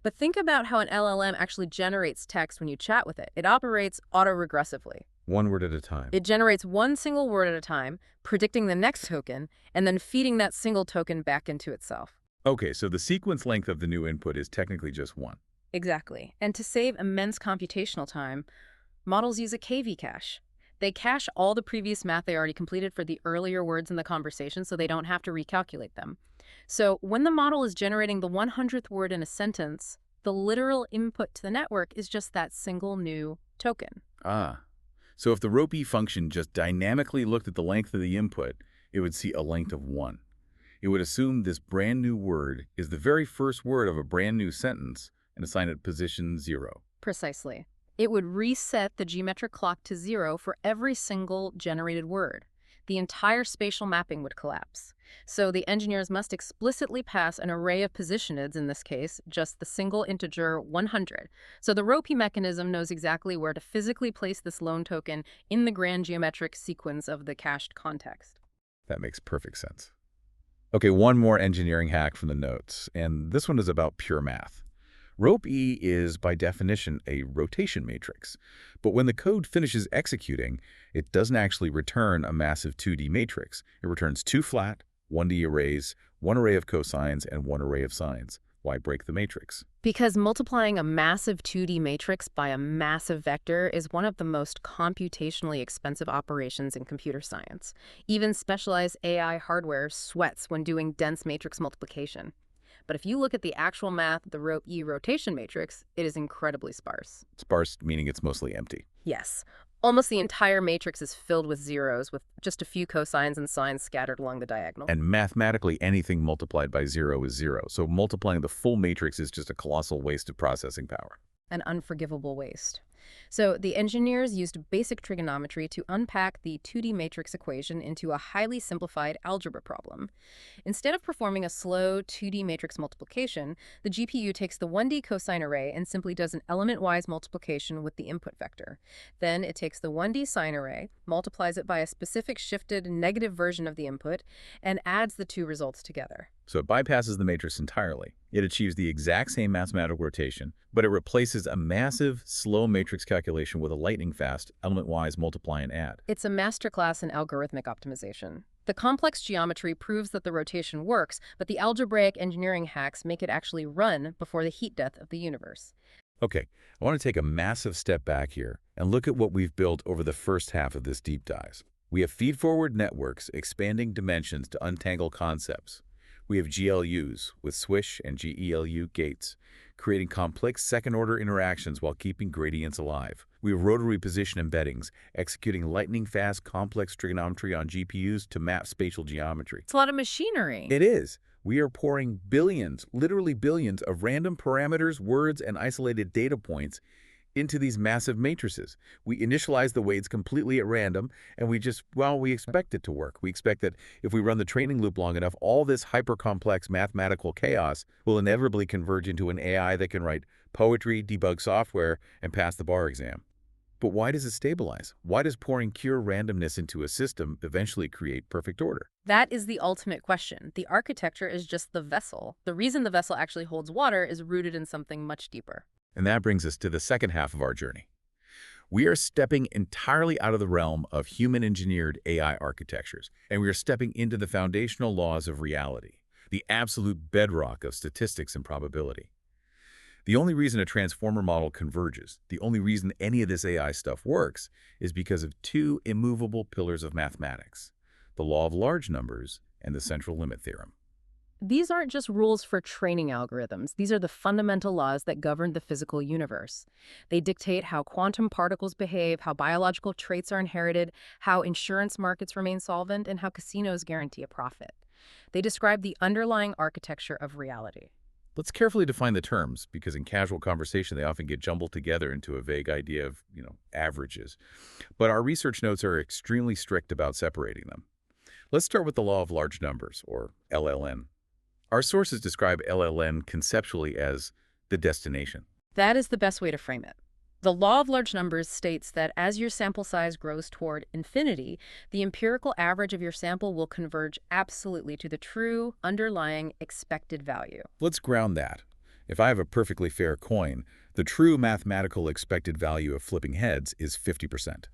But think about how an LLM actually generates text when you chat with it. It operates autoregressively. One word at a time. It generates one single word at a time, predicting the next token, and then feeding that single token back into itself. Okay, so the sequence length of the new input is technically just 1. Exactly. And to save immense computational time, models use a KV cache. They cache all the previous math they already completed for the earlier words in the conversation so they don't have to recalculate them. So when the model is generating the 100th word in a sentence, The literal input to the network is just that single new token. Ah, so if the rope-E function just dynamically looked at the length of the input, it would see a length of 1. It would assume this brand new word is the very first word of a brand new sentence and assign it position 0. Precisely. It would reset the geometric clock to 0 for every single generated word. The entire spatial mapping would collapse. So the engineers must explicitly pass an array of positioneds, in this case, just the single integer 100. So the ropey mechanism knows exactly where to physically place this lone token in the grand geometric sequence of the cached context. That makes perfect sense. Okay, one more engineering hack from the notes, and this one is about pure math. Rope-E is, by definition, a rotation matrix. But when the code finishes executing, it doesn't actually return a massive 2D matrix. It returns 2 flat, 1D arrays, 1 array of cosines, and 1 array of sines. Why break the matrix? Because multiplying a massive 2D matrix by a massive vector is one of the most computationally expensive operations in computer science. Even specialized AI hardware sweats when doing dense matrix multiplication. But if you look at the actual math of the rope-E rotation matrix, it is incredibly sparse. Sparse meaning it's mostly empty. Yes. Almost the entire matrix is filled with zeros, with just a few cosines and sines scattered along the diagonal. And mathematically, anything multiplied by 0 is 0. So multiplying the full matrix is just a colossal waste of processing power. An unforgivable waste. So the engineers used basic trigonometry to unpack the 2D matrix equation into a highly simplified algebra problem. Instead of performing a slow 2D matrix multiplication, the GPU takes the 1D cosine array and simply does an element-wise multiplication with the input vector. Then it takes the 1D sine array, multiplies it by a specific shifted negative version of the input, and adds the two results together. So it bypasses the matrix entirely. It achieves the exact same mathematical rotation, but it replaces a massive, slow matrix calculation with a lightning-fast, element-wise multiply and add. It's a masterclass in algorithmic optimization. The complex geometry proves that the rotation works, but the algebraic engineering hacks make it actually run before the heat death of the universe. Okay, I want to take a massive step back here and look at what we've built over the first half of this deep dive. We have feed-forward networks expanding dimensions to untangle concepts. We have GLUs with swish and GELU gates, creating complex second-order interactions while keeping gradients alive. We have rotary position embeddings, executing lightning-fast complex trigonometry on GPUs to map spatial geometry. It's a lot of machinery. It is. We are pouring billions, literally billions, of random parameters, words, and isolated data points into these massive matrices. We initialize the weights completely at random, and we expect it to work. We expect that if we run the training loop long enough, all this hyper-complex mathematical chaos will inevitably converge into an AI that can write poetry, debug software, and pass the bar exam. But why does it stabilize? Why does pouring pure randomness into a system eventually create perfect order? That is the ultimate question. The architecture is just the vessel. The reason the vessel actually holds water is rooted in something much deeper. And that brings us to the second half of our journey. We are stepping entirely out of the realm of human-engineered AI architectures, and we are stepping into the foundational laws of reality, the absolute bedrock of statistics and probability. The only reason a transformer model converges, the only reason any of this AI stuff works, is because of two immovable pillars of mathematics, the law of large numbers and the central limit theorem. These aren't just rules for training algorithms. These are the fundamental laws that govern the physical universe. They dictate how quantum particles behave, how biological traits are inherited, how insurance markets remain solvent, and how casinos guarantee a profit. They describe the underlying architecture of reality. Let's carefully define the terms, because in casual conversation they often get jumbled together into a vague idea of, averages. But our research notes are extremely strict about separating them. Let's start with the law of large numbers, or LLN. Our sources describe LLN conceptually as the destination. That is the best way to frame it. The law of large numbers states that as your sample size grows toward infinity, the empirical average of your sample will converge absolutely to the true underlying expected value. Let's ground that. If I have a perfectly fair coin, the true mathematical expected value of flipping heads is 50%.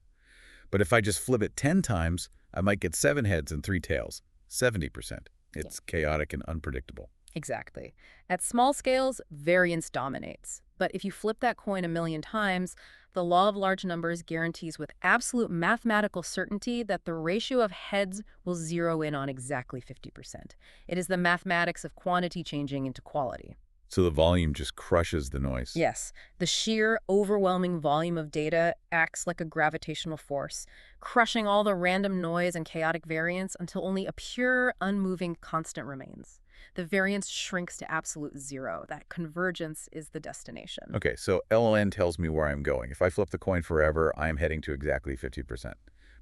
But if I just flip it 10 times, I might get 7 heads and 3 tails, 70%. It's chaotic and unpredictable. Exactly. At small scales, variance dominates. But if you flip that coin 1,000,000 times, the law of large numbers guarantees with absolute mathematical certainty that the ratio of heads will zero in on exactly 50%. It is the mathematics of quantity changing into quality. So the volume just crushes the noise. Yes, the sheer, overwhelming volume of data acts like a gravitational force, crushing all the random noise and chaotic variance until only a pure, unmoving constant remains. The variance shrinks to absolute zero. That convergence is the destination. Okay, so LLN tells me where I'm going. If I flip the coin forever, I'm heading to exactly 50%.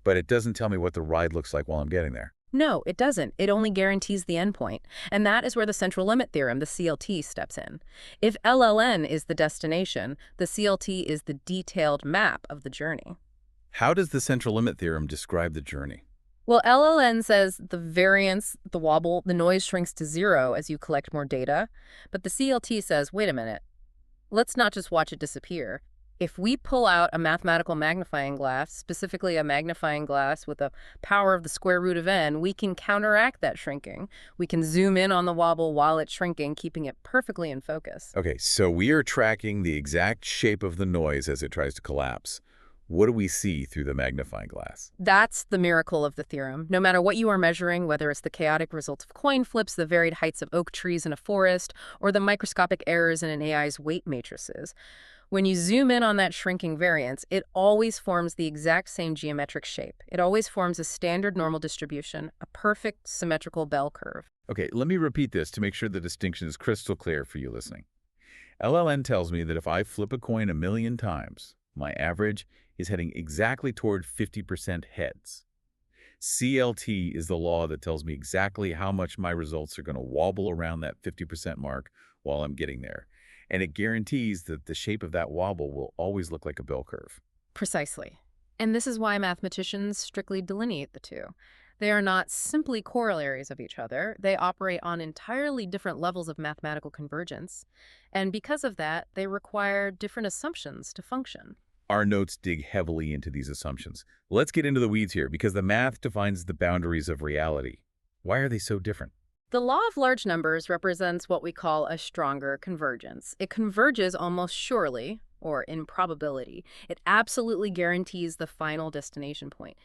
But it doesn't tell me what the ride looks like while I'm getting there. No, it doesn't. It only guarantees the endpoint. And that is where the central limit theorem, the CLT, steps in. If LLN is the destination, the CLT is the detailed map of the journey. How does the central limit theorem describe the journey? Well, LLN says the variance, the wobble, the noise shrinks to zero as you collect more data. But the CLT says, wait a minute, let's not just watch it disappear. If we pull out a mathematical magnifying glass, specifically a magnifying glass with a power of the square root of n, we can counteract that shrinking. We can zoom in on the wobble while it's shrinking, keeping it perfectly in focus. Okay, so we are tracking the exact shape of the noise as it tries to collapse. What do we see through the magnifying glass? That's the miracle of the theorem. No matter what you are measuring, whether it's the chaotic results of coin flips, the varied heights of oak trees in a forest, or the microscopic errors in an AI's weight matrices, when you zoom in on that shrinking variance, it always forms the exact same geometric shape. It always forms a standard normal distribution, a perfect symmetrical bell curve. Okay, let me repeat this to make sure the distinction is crystal clear for you listening. LLN tells me that if I flip a coin 1,000,000 times, my average is heading exactly toward 50% heads. CLT is the law that tells me exactly how much my results are going to wobble around that 50% mark while I'm getting there. And it guarantees that the shape of that wobble will always look like a bell curve. Precisely. And this is why mathematicians strictly delineate the two. They are not simply corollaries of each other. They operate on entirely different levels of mathematical convergence. And because of that, they require different assumptions to function. Our notes dig heavily into these assumptions. Let's get into the weeds here because the math defines the boundaries of reality. Why are they so different? The law of large numbers represents what we call a stronger convergence. It converges almost surely, or in probability. It absolutely guarantees the final destination point.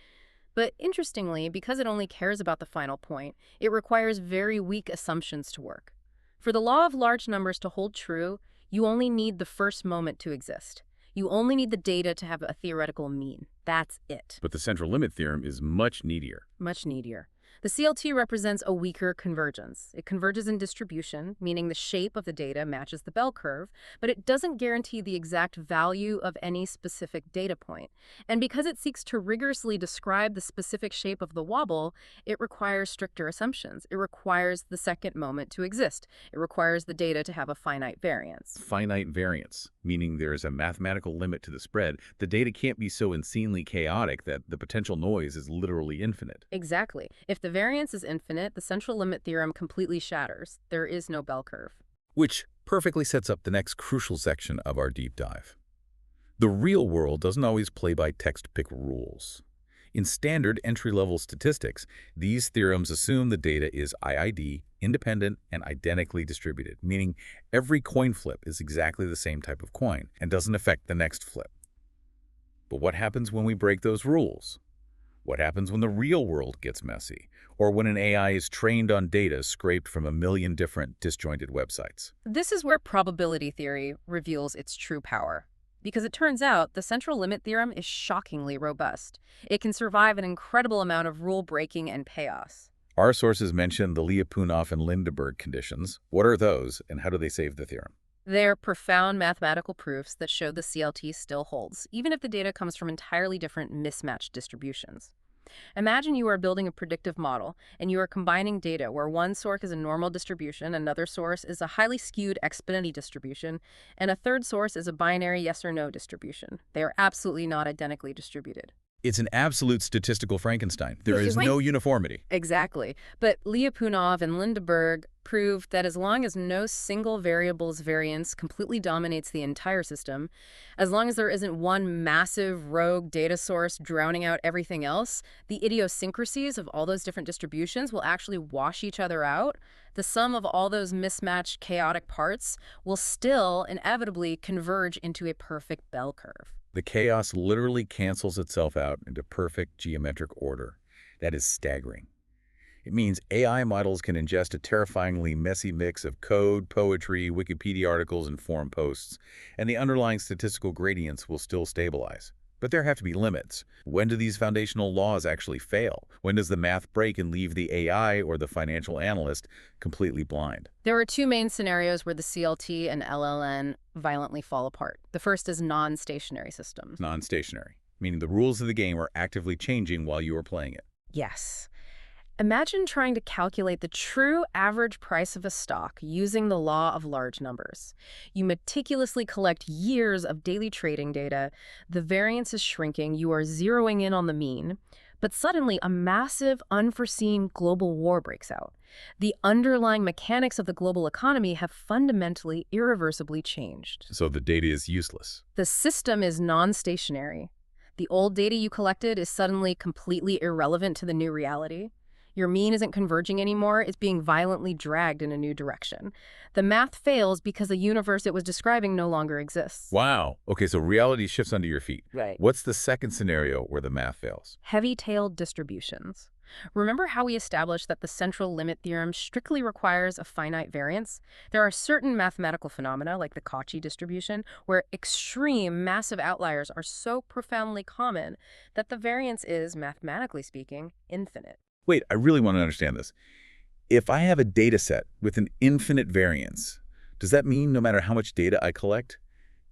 But interestingly, because it only cares about the final point, it requires very weak assumptions to work. For the law of large numbers to hold true, you only need the first moment to exist. You only need the data to have a theoretical mean. That's it. But the central limit theorem is much needier. Much needier. The CLT represents a weaker convergence. It converges in distribution, meaning the shape of the data matches the bell curve, but it doesn't guarantee the exact value of any specific data point. And because it seeks to rigorously describe the specific shape of the wobble, it requires stricter assumptions. It requires the second moment to exist. It requires the data to have a finite variance. Finite variance, meaning there is a mathematical limit to the spread. The data can't be so insanely chaotic that the potential noise is literally infinite. Exactly. If the variance is infinite, the central limit theorem completely shatters. There is no bell curve. Which perfectly sets up the next crucial section of our deep dive. The real world doesn't always play by textbook rules. In standard entry-level statistics, these theorems assume the data is IID, independent, and identically distributed, meaning every coin flip is exactly the same type of coin and doesn't affect the next flip. But what happens when we break those rules? What happens when the real world gets messy? Or when an AI is trained on data scraped from 1,000,000 different disjointed websites? This is where probability theory reveals its true power. Because it turns out the central limit theorem is shockingly robust. It can survive an incredible amount of rule breaking and chaos. Our sources mention the Lyapunov and Lindeberg conditions. What are those, and how do they save the theorem? They're profound mathematical proofs that show the CLT still holds, even if the data comes from entirely different mismatched distributions. Imagine you are building a predictive model, and you are combining data where one source is a normal distribution, another source is a highly skewed exponential distribution, and a third source is a binary yes or no distribution. They are absolutely not identically distributed. It's an absolute statistical Frankenstein. There is no uniformity. Exactly. But Lyapunov and Lindeberg proved that as long as no single variable's variance completely dominates the entire system, as long as there isn't one massive rogue data source drowning out everything else, the idiosyncrasies of all those different distributions will actually wash each other out. The sum of all those mismatched, chaotic parts will still inevitably converge into a perfect bell curve. The chaos literally cancels itself out into perfect geometric order. That is staggering. It means AI models can ingest a terrifyingly messy mix of code, poetry, Wikipedia articles, and forum posts, and the underlying statistical gradients will still stabilize. But there have to be limits. When do these foundational laws actually fail? When does the math break and leave the AI or the financial analyst completely blind? There are two main scenarios where the CLT and LLN violently fall apart. The first is non-stationary systems. Non-stationary, meaning the rules of the game are actively changing while you are playing it. Yes. Imagine trying to calculate the true average price of a stock using the law of large numbers. You meticulously collect years of daily trading data, the variance is shrinking, you are zeroing in on the mean, but suddenly a massive, unforeseen global war breaks out. The underlying mechanics of the global economy have fundamentally, irreversibly changed. So the data is useless. The system is non-stationary. The old data you collected is suddenly completely irrelevant to the new reality. Your mean isn't converging anymore, it's being violently dragged in a new direction. The math fails because the universe it was describing no longer exists. Wow. Okay, so reality shifts under your feet. Right. What's the second scenario where the math fails? Heavy-tailed distributions. Remember how we established that the central limit theorem strictly requires a finite variance? There are certain mathematical phenomena, like the Cauchy distribution, where extreme, massive outliers are so profoundly common that the variance is, mathematically speaking, infinite. Wait, I really want to understand this. If I have a data set with an infinite variance, does that mean no matter how much data I collect,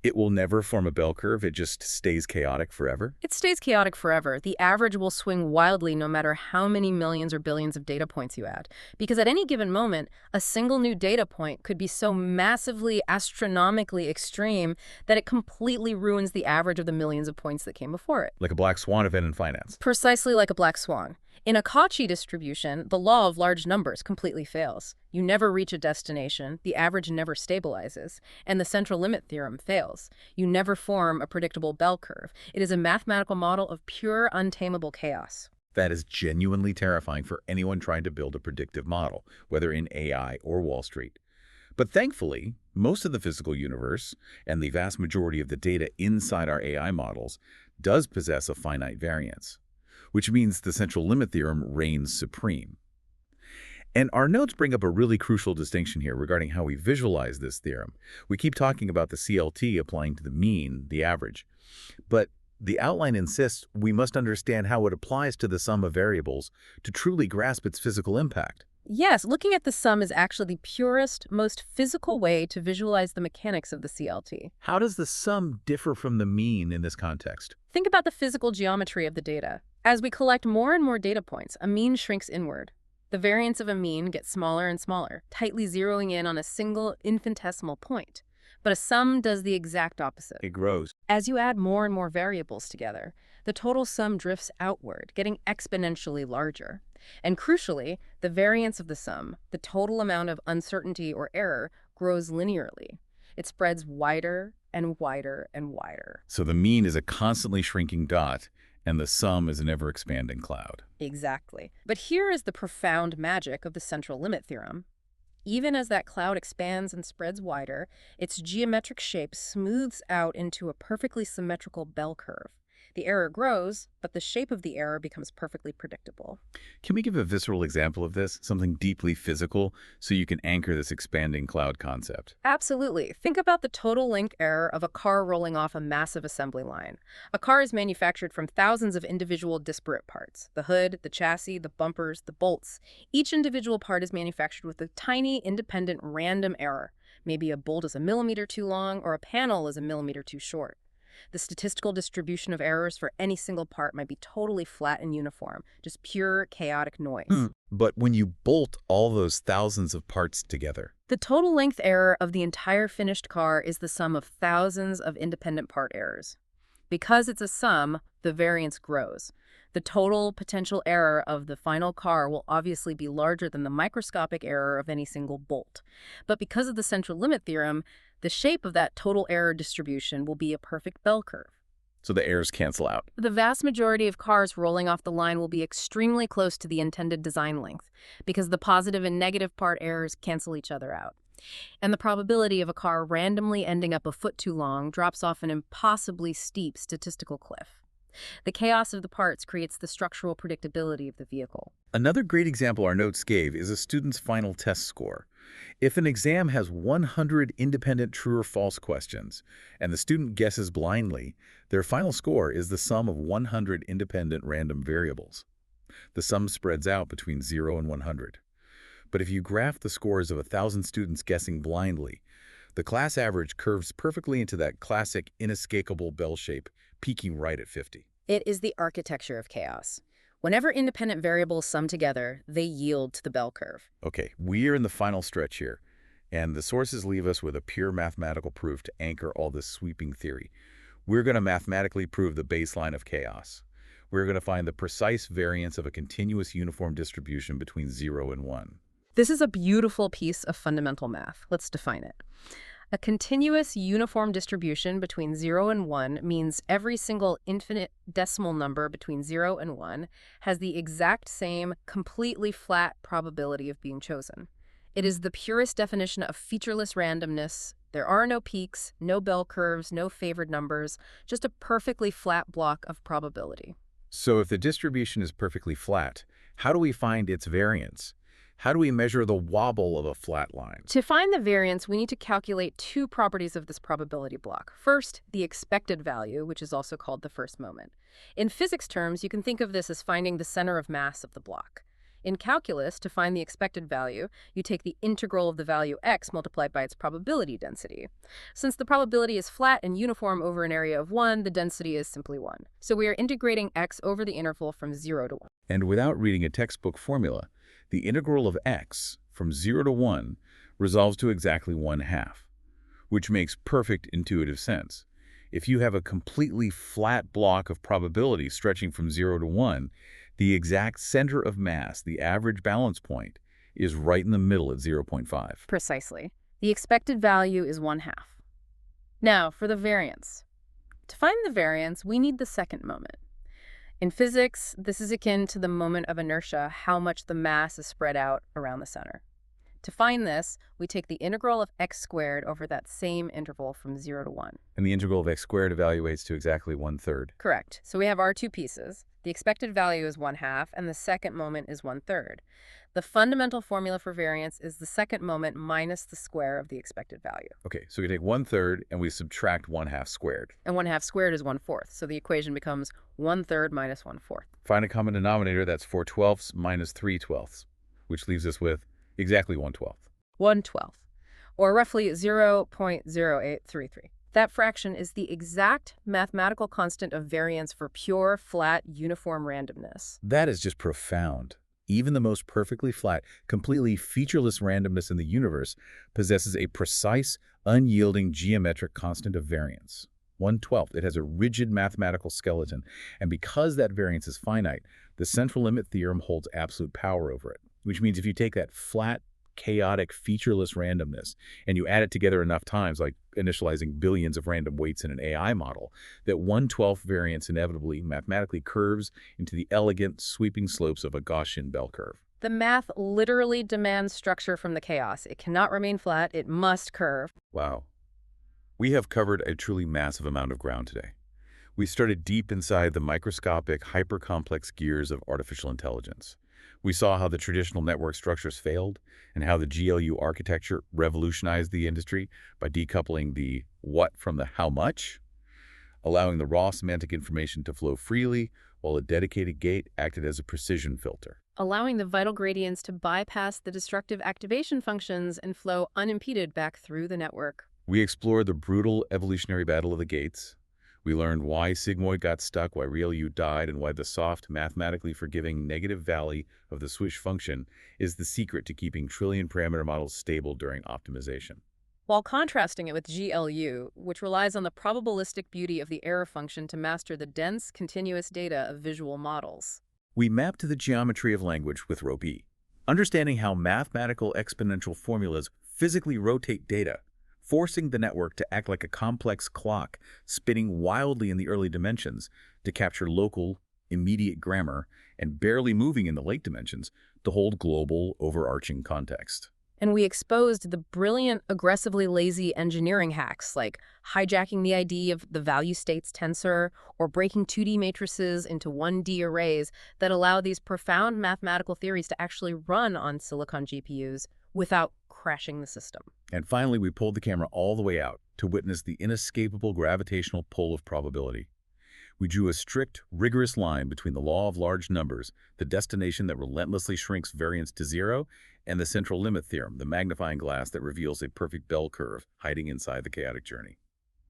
it will never form a bell curve? It just stays chaotic forever? It stays chaotic forever. The average will swing wildly no matter how many millions or billions of data points you add. Because at any given moment, a single new data point could be so massively, astronomically extreme that it completely ruins the average of the millions of points that came before it. Like a black swan event in finance. Precisely like a black swan. In a Cauchy distribution, the law of large numbers completely fails. You never reach a destination, the average never stabilizes, and the central limit theorem fails. You never form a predictable bell curve. It is a mathematical model of pure, untamable chaos. That is genuinely terrifying for anyone trying to build a predictive model, whether in AI or Wall Street. But thankfully, most of the physical universe, and the vast majority of the data inside our AI models, does possess a finite variance, which means the central limit theorem reigns supreme. And our notes bring up a really crucial distinction here regarding how we visualize this theorem. We keep talking about the CLT applying to the mean, the average. But the outline insists we must understand how it applies to the sum of variables to truly grasp its physical impact. Yes, looking at the sum is actually the purest, most physical way to visualize the mechanics of the CLT. How does the sum differ from the mean in this context? Think about the physical geometry of the data. As we collect more and more data points, a mean shrinks inward. The variance of a mean gets smaller and smaller, tightly zeroing in on a single infinitesimal point. But a sum does the exact opposite. It grows. As you add more and more variables together, the total sum drifts outward, getting exponentially larger. And crucially, the variance of the sum, the total amount of uncertainty or error, grows linearly. It spreads wider and wider and wider. So the mean is a constantly shrinking dot, and the sum is an ever-expanding cloud. Exactly. But here is the profound magic of the central limit theorem. Even as that cloud expands and spreads wider, its geometric shape smooths out into a perfectly symmetrical bell curve. The error grows, but the shape of the error becomes perfectly predictable. Can we give a visceral example of this, something deeply physical, so you can anchor this expanding cloud concept? Absolutely. Think about the total length error of a car rolling off a massive assembly line. A car is manufactured from thousands of individual disparate parts. The hood, the chassis, the bumpers, the bolts. Each individual part is manufactured with a tiny, independent, random error. Maybe a bolt is a millimeter too long, or a panel is a millimeter too short. The statistical distribution of errors for any single part might be totally flat and uniform, just pure chaotic noise. But when you bolt all those thousands of parts together, The total length error of the entire finished car is the sum of thousands of independent part errors. Because it's a sum, the variance grows. The total potential error of the final car will obviously be larger than the microscopic error of any single bolt. But because of the central limit theorem, the shape of that total error distribution will be a perfect bell curve. so the errors cancel out. The vast majority of cars rolling off the line will be extremely close to the intended design length, because the positive and negative part errors cancel each other out. And the probability of a car randomly ending up a foot too long drops off an impossibly steep statistical cliff. The chaos of the parts creates the structural predictability of the vehicle. Another great example our notes gave is a student's final test score. If an exam has 100 independent true or false questions, and the student guesses blindly, their final score is the sum of 100 independent random variables. The sum spreads out between 0 and 100. But if you graph the scores of 1,000 students guessing blindly, the class average curves perfectly into that classic inescapable bell shape, peaking right at 50. It is the architecture of chaos. Whenever independent variables sum together, they yield to the bell curve. Okay, we are in the final stretch here, and the sources leave us with a pure mathematical proof to anchor all this sweeping theory. We're going to mathematically prove the baseline of chaos. We're going to find the precise variance of a continuous uniform distribution between 0 and 1. This is a beautiful piece of fundamental math. Let's define it. A continuous uniform distribution between 0 and 1 means every single infinite decimal number between 0 and 1 has the exact same completely flat probability of being chosen. It is the purest definition of featureless randomness. There are no peaks, no bell curves, no favored numbers, just a perfectly flat block of probability. So if the distribution is perfectly flat, how do we find its variance? How do we measure the wobble of a flat line? To find the variance, we need to calculate two properties of this probability block. First, the expected value, which is also called the first moment. In physics terms, you can think of this as finding the center of mass of the block. In calculus, to find the expected value, you take the integral of the value x multiplied by its probability density. Since the probability is flat and uniform over an area of 1, the density is simply 1. So we are integrating x over the interval from 0 to 1. And without reading a textbook formula, the integral of x from 0 to 1 resolves to exactly 1/2, which makes perfect intuitive sense. If you have a completely flat block of probability stretching from 0 to 1, the exact center of mass, the average balance point, is right in the middle at 0.5. Precisely. The expected value is 1/2. Now, for the variance. To find the variance, we need the second moment. In physics, this is akin to the moment of inertia, how much the mass is spread out around the center. To find this, we take the integral of x squared over that same interval from 0 to 1. And the integral of x squared evaluates to exactly 1/3. Correct. So we have our two pieces. The expected value is 1/2, and the second moment is 1/3. The fundamental formula for variance is the second moment minus the square of the expected value. Okay, so we take 1/3 and we subtract 1/2 squared. And 1/2 squared is 1/4, so the equation becomes 1/3 minus 1/4. Find a common denominator, that's 4/12 minus 3/12, which leaves us with exactly 1/12. 1/12, or roughly 0.0833. That fraction is the exact mathematical constant of variance for pure, flat, uniform randomness. That is just profound. Even the most perfectly flat, completely featureless randomness in the universe possesses a precise, unyielding geometric constant of variance. 1/12. It has a rigid mathematical skeleton, and because that variance is finite, the central limit theorem holds absolute power over it, which means if you take that flat, chaotic, featureless randomness and you add it together enough times, like initializing billions of random weights in an AI model, that 1/12 variance inevitably mathematically curves into the elegant, sweeping slopes of a Gaussian bell curve. The math literally demands structure from the chaos. It cannot remain flat. It must curve. Wow. We have covered a truly massive amount of ground today. We started deep inside the microscopic, hyper-complex gears of artificial intelligence. We saw how the traditional network structures failed and how the GLU architecture revolutionized the industry by decoupling the what from the how much, allowing the raw semantic information to flow freely while a dedicated gate acted as a precision filter. Allowing the vital gradients to bypass the destructive activation functions and flow unimpeded back through the network. We explored the brutal evolutionary battle of the gates. We learned why sigmoid got stuck, why ReLU died, and why the soft, mathematically forgiving negative valley of the swish function is the secret to keeping trillion-parameter models stable during optimization. While contrasting it with GLU, which relies on the probabilistic beauty of the error function to master the dense, continuous data of visual models. We mapped to the geometry of language with RoPE, understanding how mathematical exponential formulas physically rotate data, forcing the network to act like a complex clock spinning wildly in the early dimensions to capture local, immediate grammar, and barely moving in the late dimensions to hold global, overarching context. And we exposed the brilliant, aggressively lazy engineering hacks like hijacking the ID of the value states tensor or breaking 2D matrices into 1D arrays that allow these profound mathematical theories to actually run on silicon GPUs without crashing the system. And finally, we pulled the camera all the way out to witness the inescapable gravitational pull of probability. We drew a strict, rigorous line between the law of large numbers, the destination that relentlessly shrinks variance to zero, and the central limit theorem, the magnifying glass that reveals a perfect bell curve hiding inside the chaotic journey.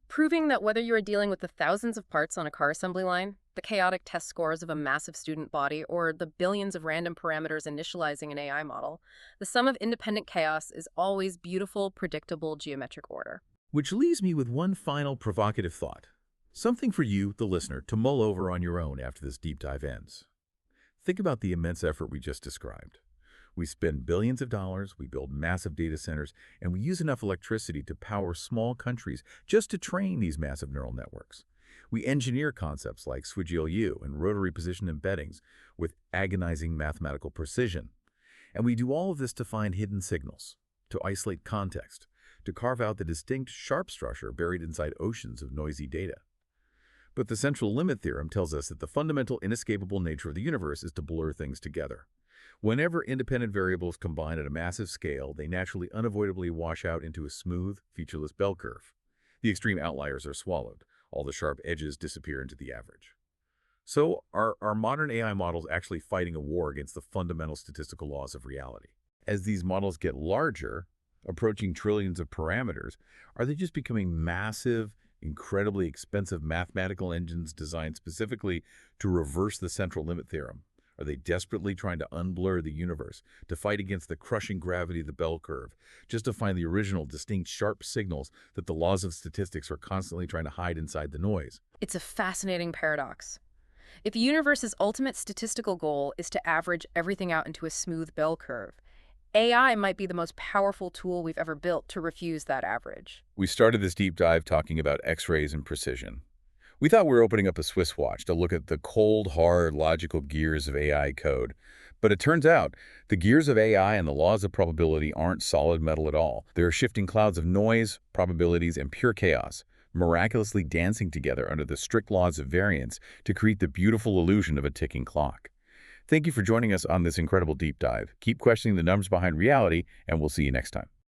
Proving that whether you are dealing with the thousands of parts on a car assembly line, the chaotic test scores of a massive student body, or the billions of random parameters initializing an AI model, the sum of independent chaos is always beautiful, predictable geometric order. Which leaves me with one final provocative thought. Something for you, the listener, to mull over on your own after this deep dive ends. Think about the immense effort we just described. We spend billions of dollars, we build massive data centers, and we use enough electricity to power small countries just to train these massive neural networks. We engineer concepts like swidgyl U and rotary position embeddings with agonizing mathematical precision. And we do all of this to find hidden signals, to isolate context, to carve out the distinct sharp structure buried inside oceans of noisy data. But the central limit theorem tells us that the fundamental inescapable nature of the universe is to blur things together. Whenever independent variables combine at a massive scale, they naturally unavoidably wash out into a smooth, featureless bell curve. The extreme outliers are swallowed. All the sharp edges disappear into the average. So are modern AI models actually fighting a war against the fundamental statistical laws of reality? As these models get larger, approaching trillions of parameters, are they just becoming massive, incredibly expensive mathematical engines designed specifically to reverse the central limit theorem? Are they desperately trying to unblur the universe, to fight against the crushing gravity of the bell curve, just to find the original, distinct, sharp signals that the laws of statistics are constantly trying to hide inside the noise? It's a fascinating paradox. If the universe's ultimate statistical goal is to average everything out into a smooth bell curve, AI might be the most powerful tool we've ever built to refuse that average. We started this deep dive talking about X-rays and precision. We thought we were opening up a Swiss watch to look at the cold, hard, logical gears of AI code. But it turns out the gears of AI and the laws of probability aren't solid metal at all. They're shifting clouds of noise, probabilities, and pure chaos, miraculously dancing together under the strict laws of variance to create the beautiful illusion of a ticking clock. Thank you for joining us on this incredible deep dive. Keep questioning the numbers behind reality, and we'll see you next time.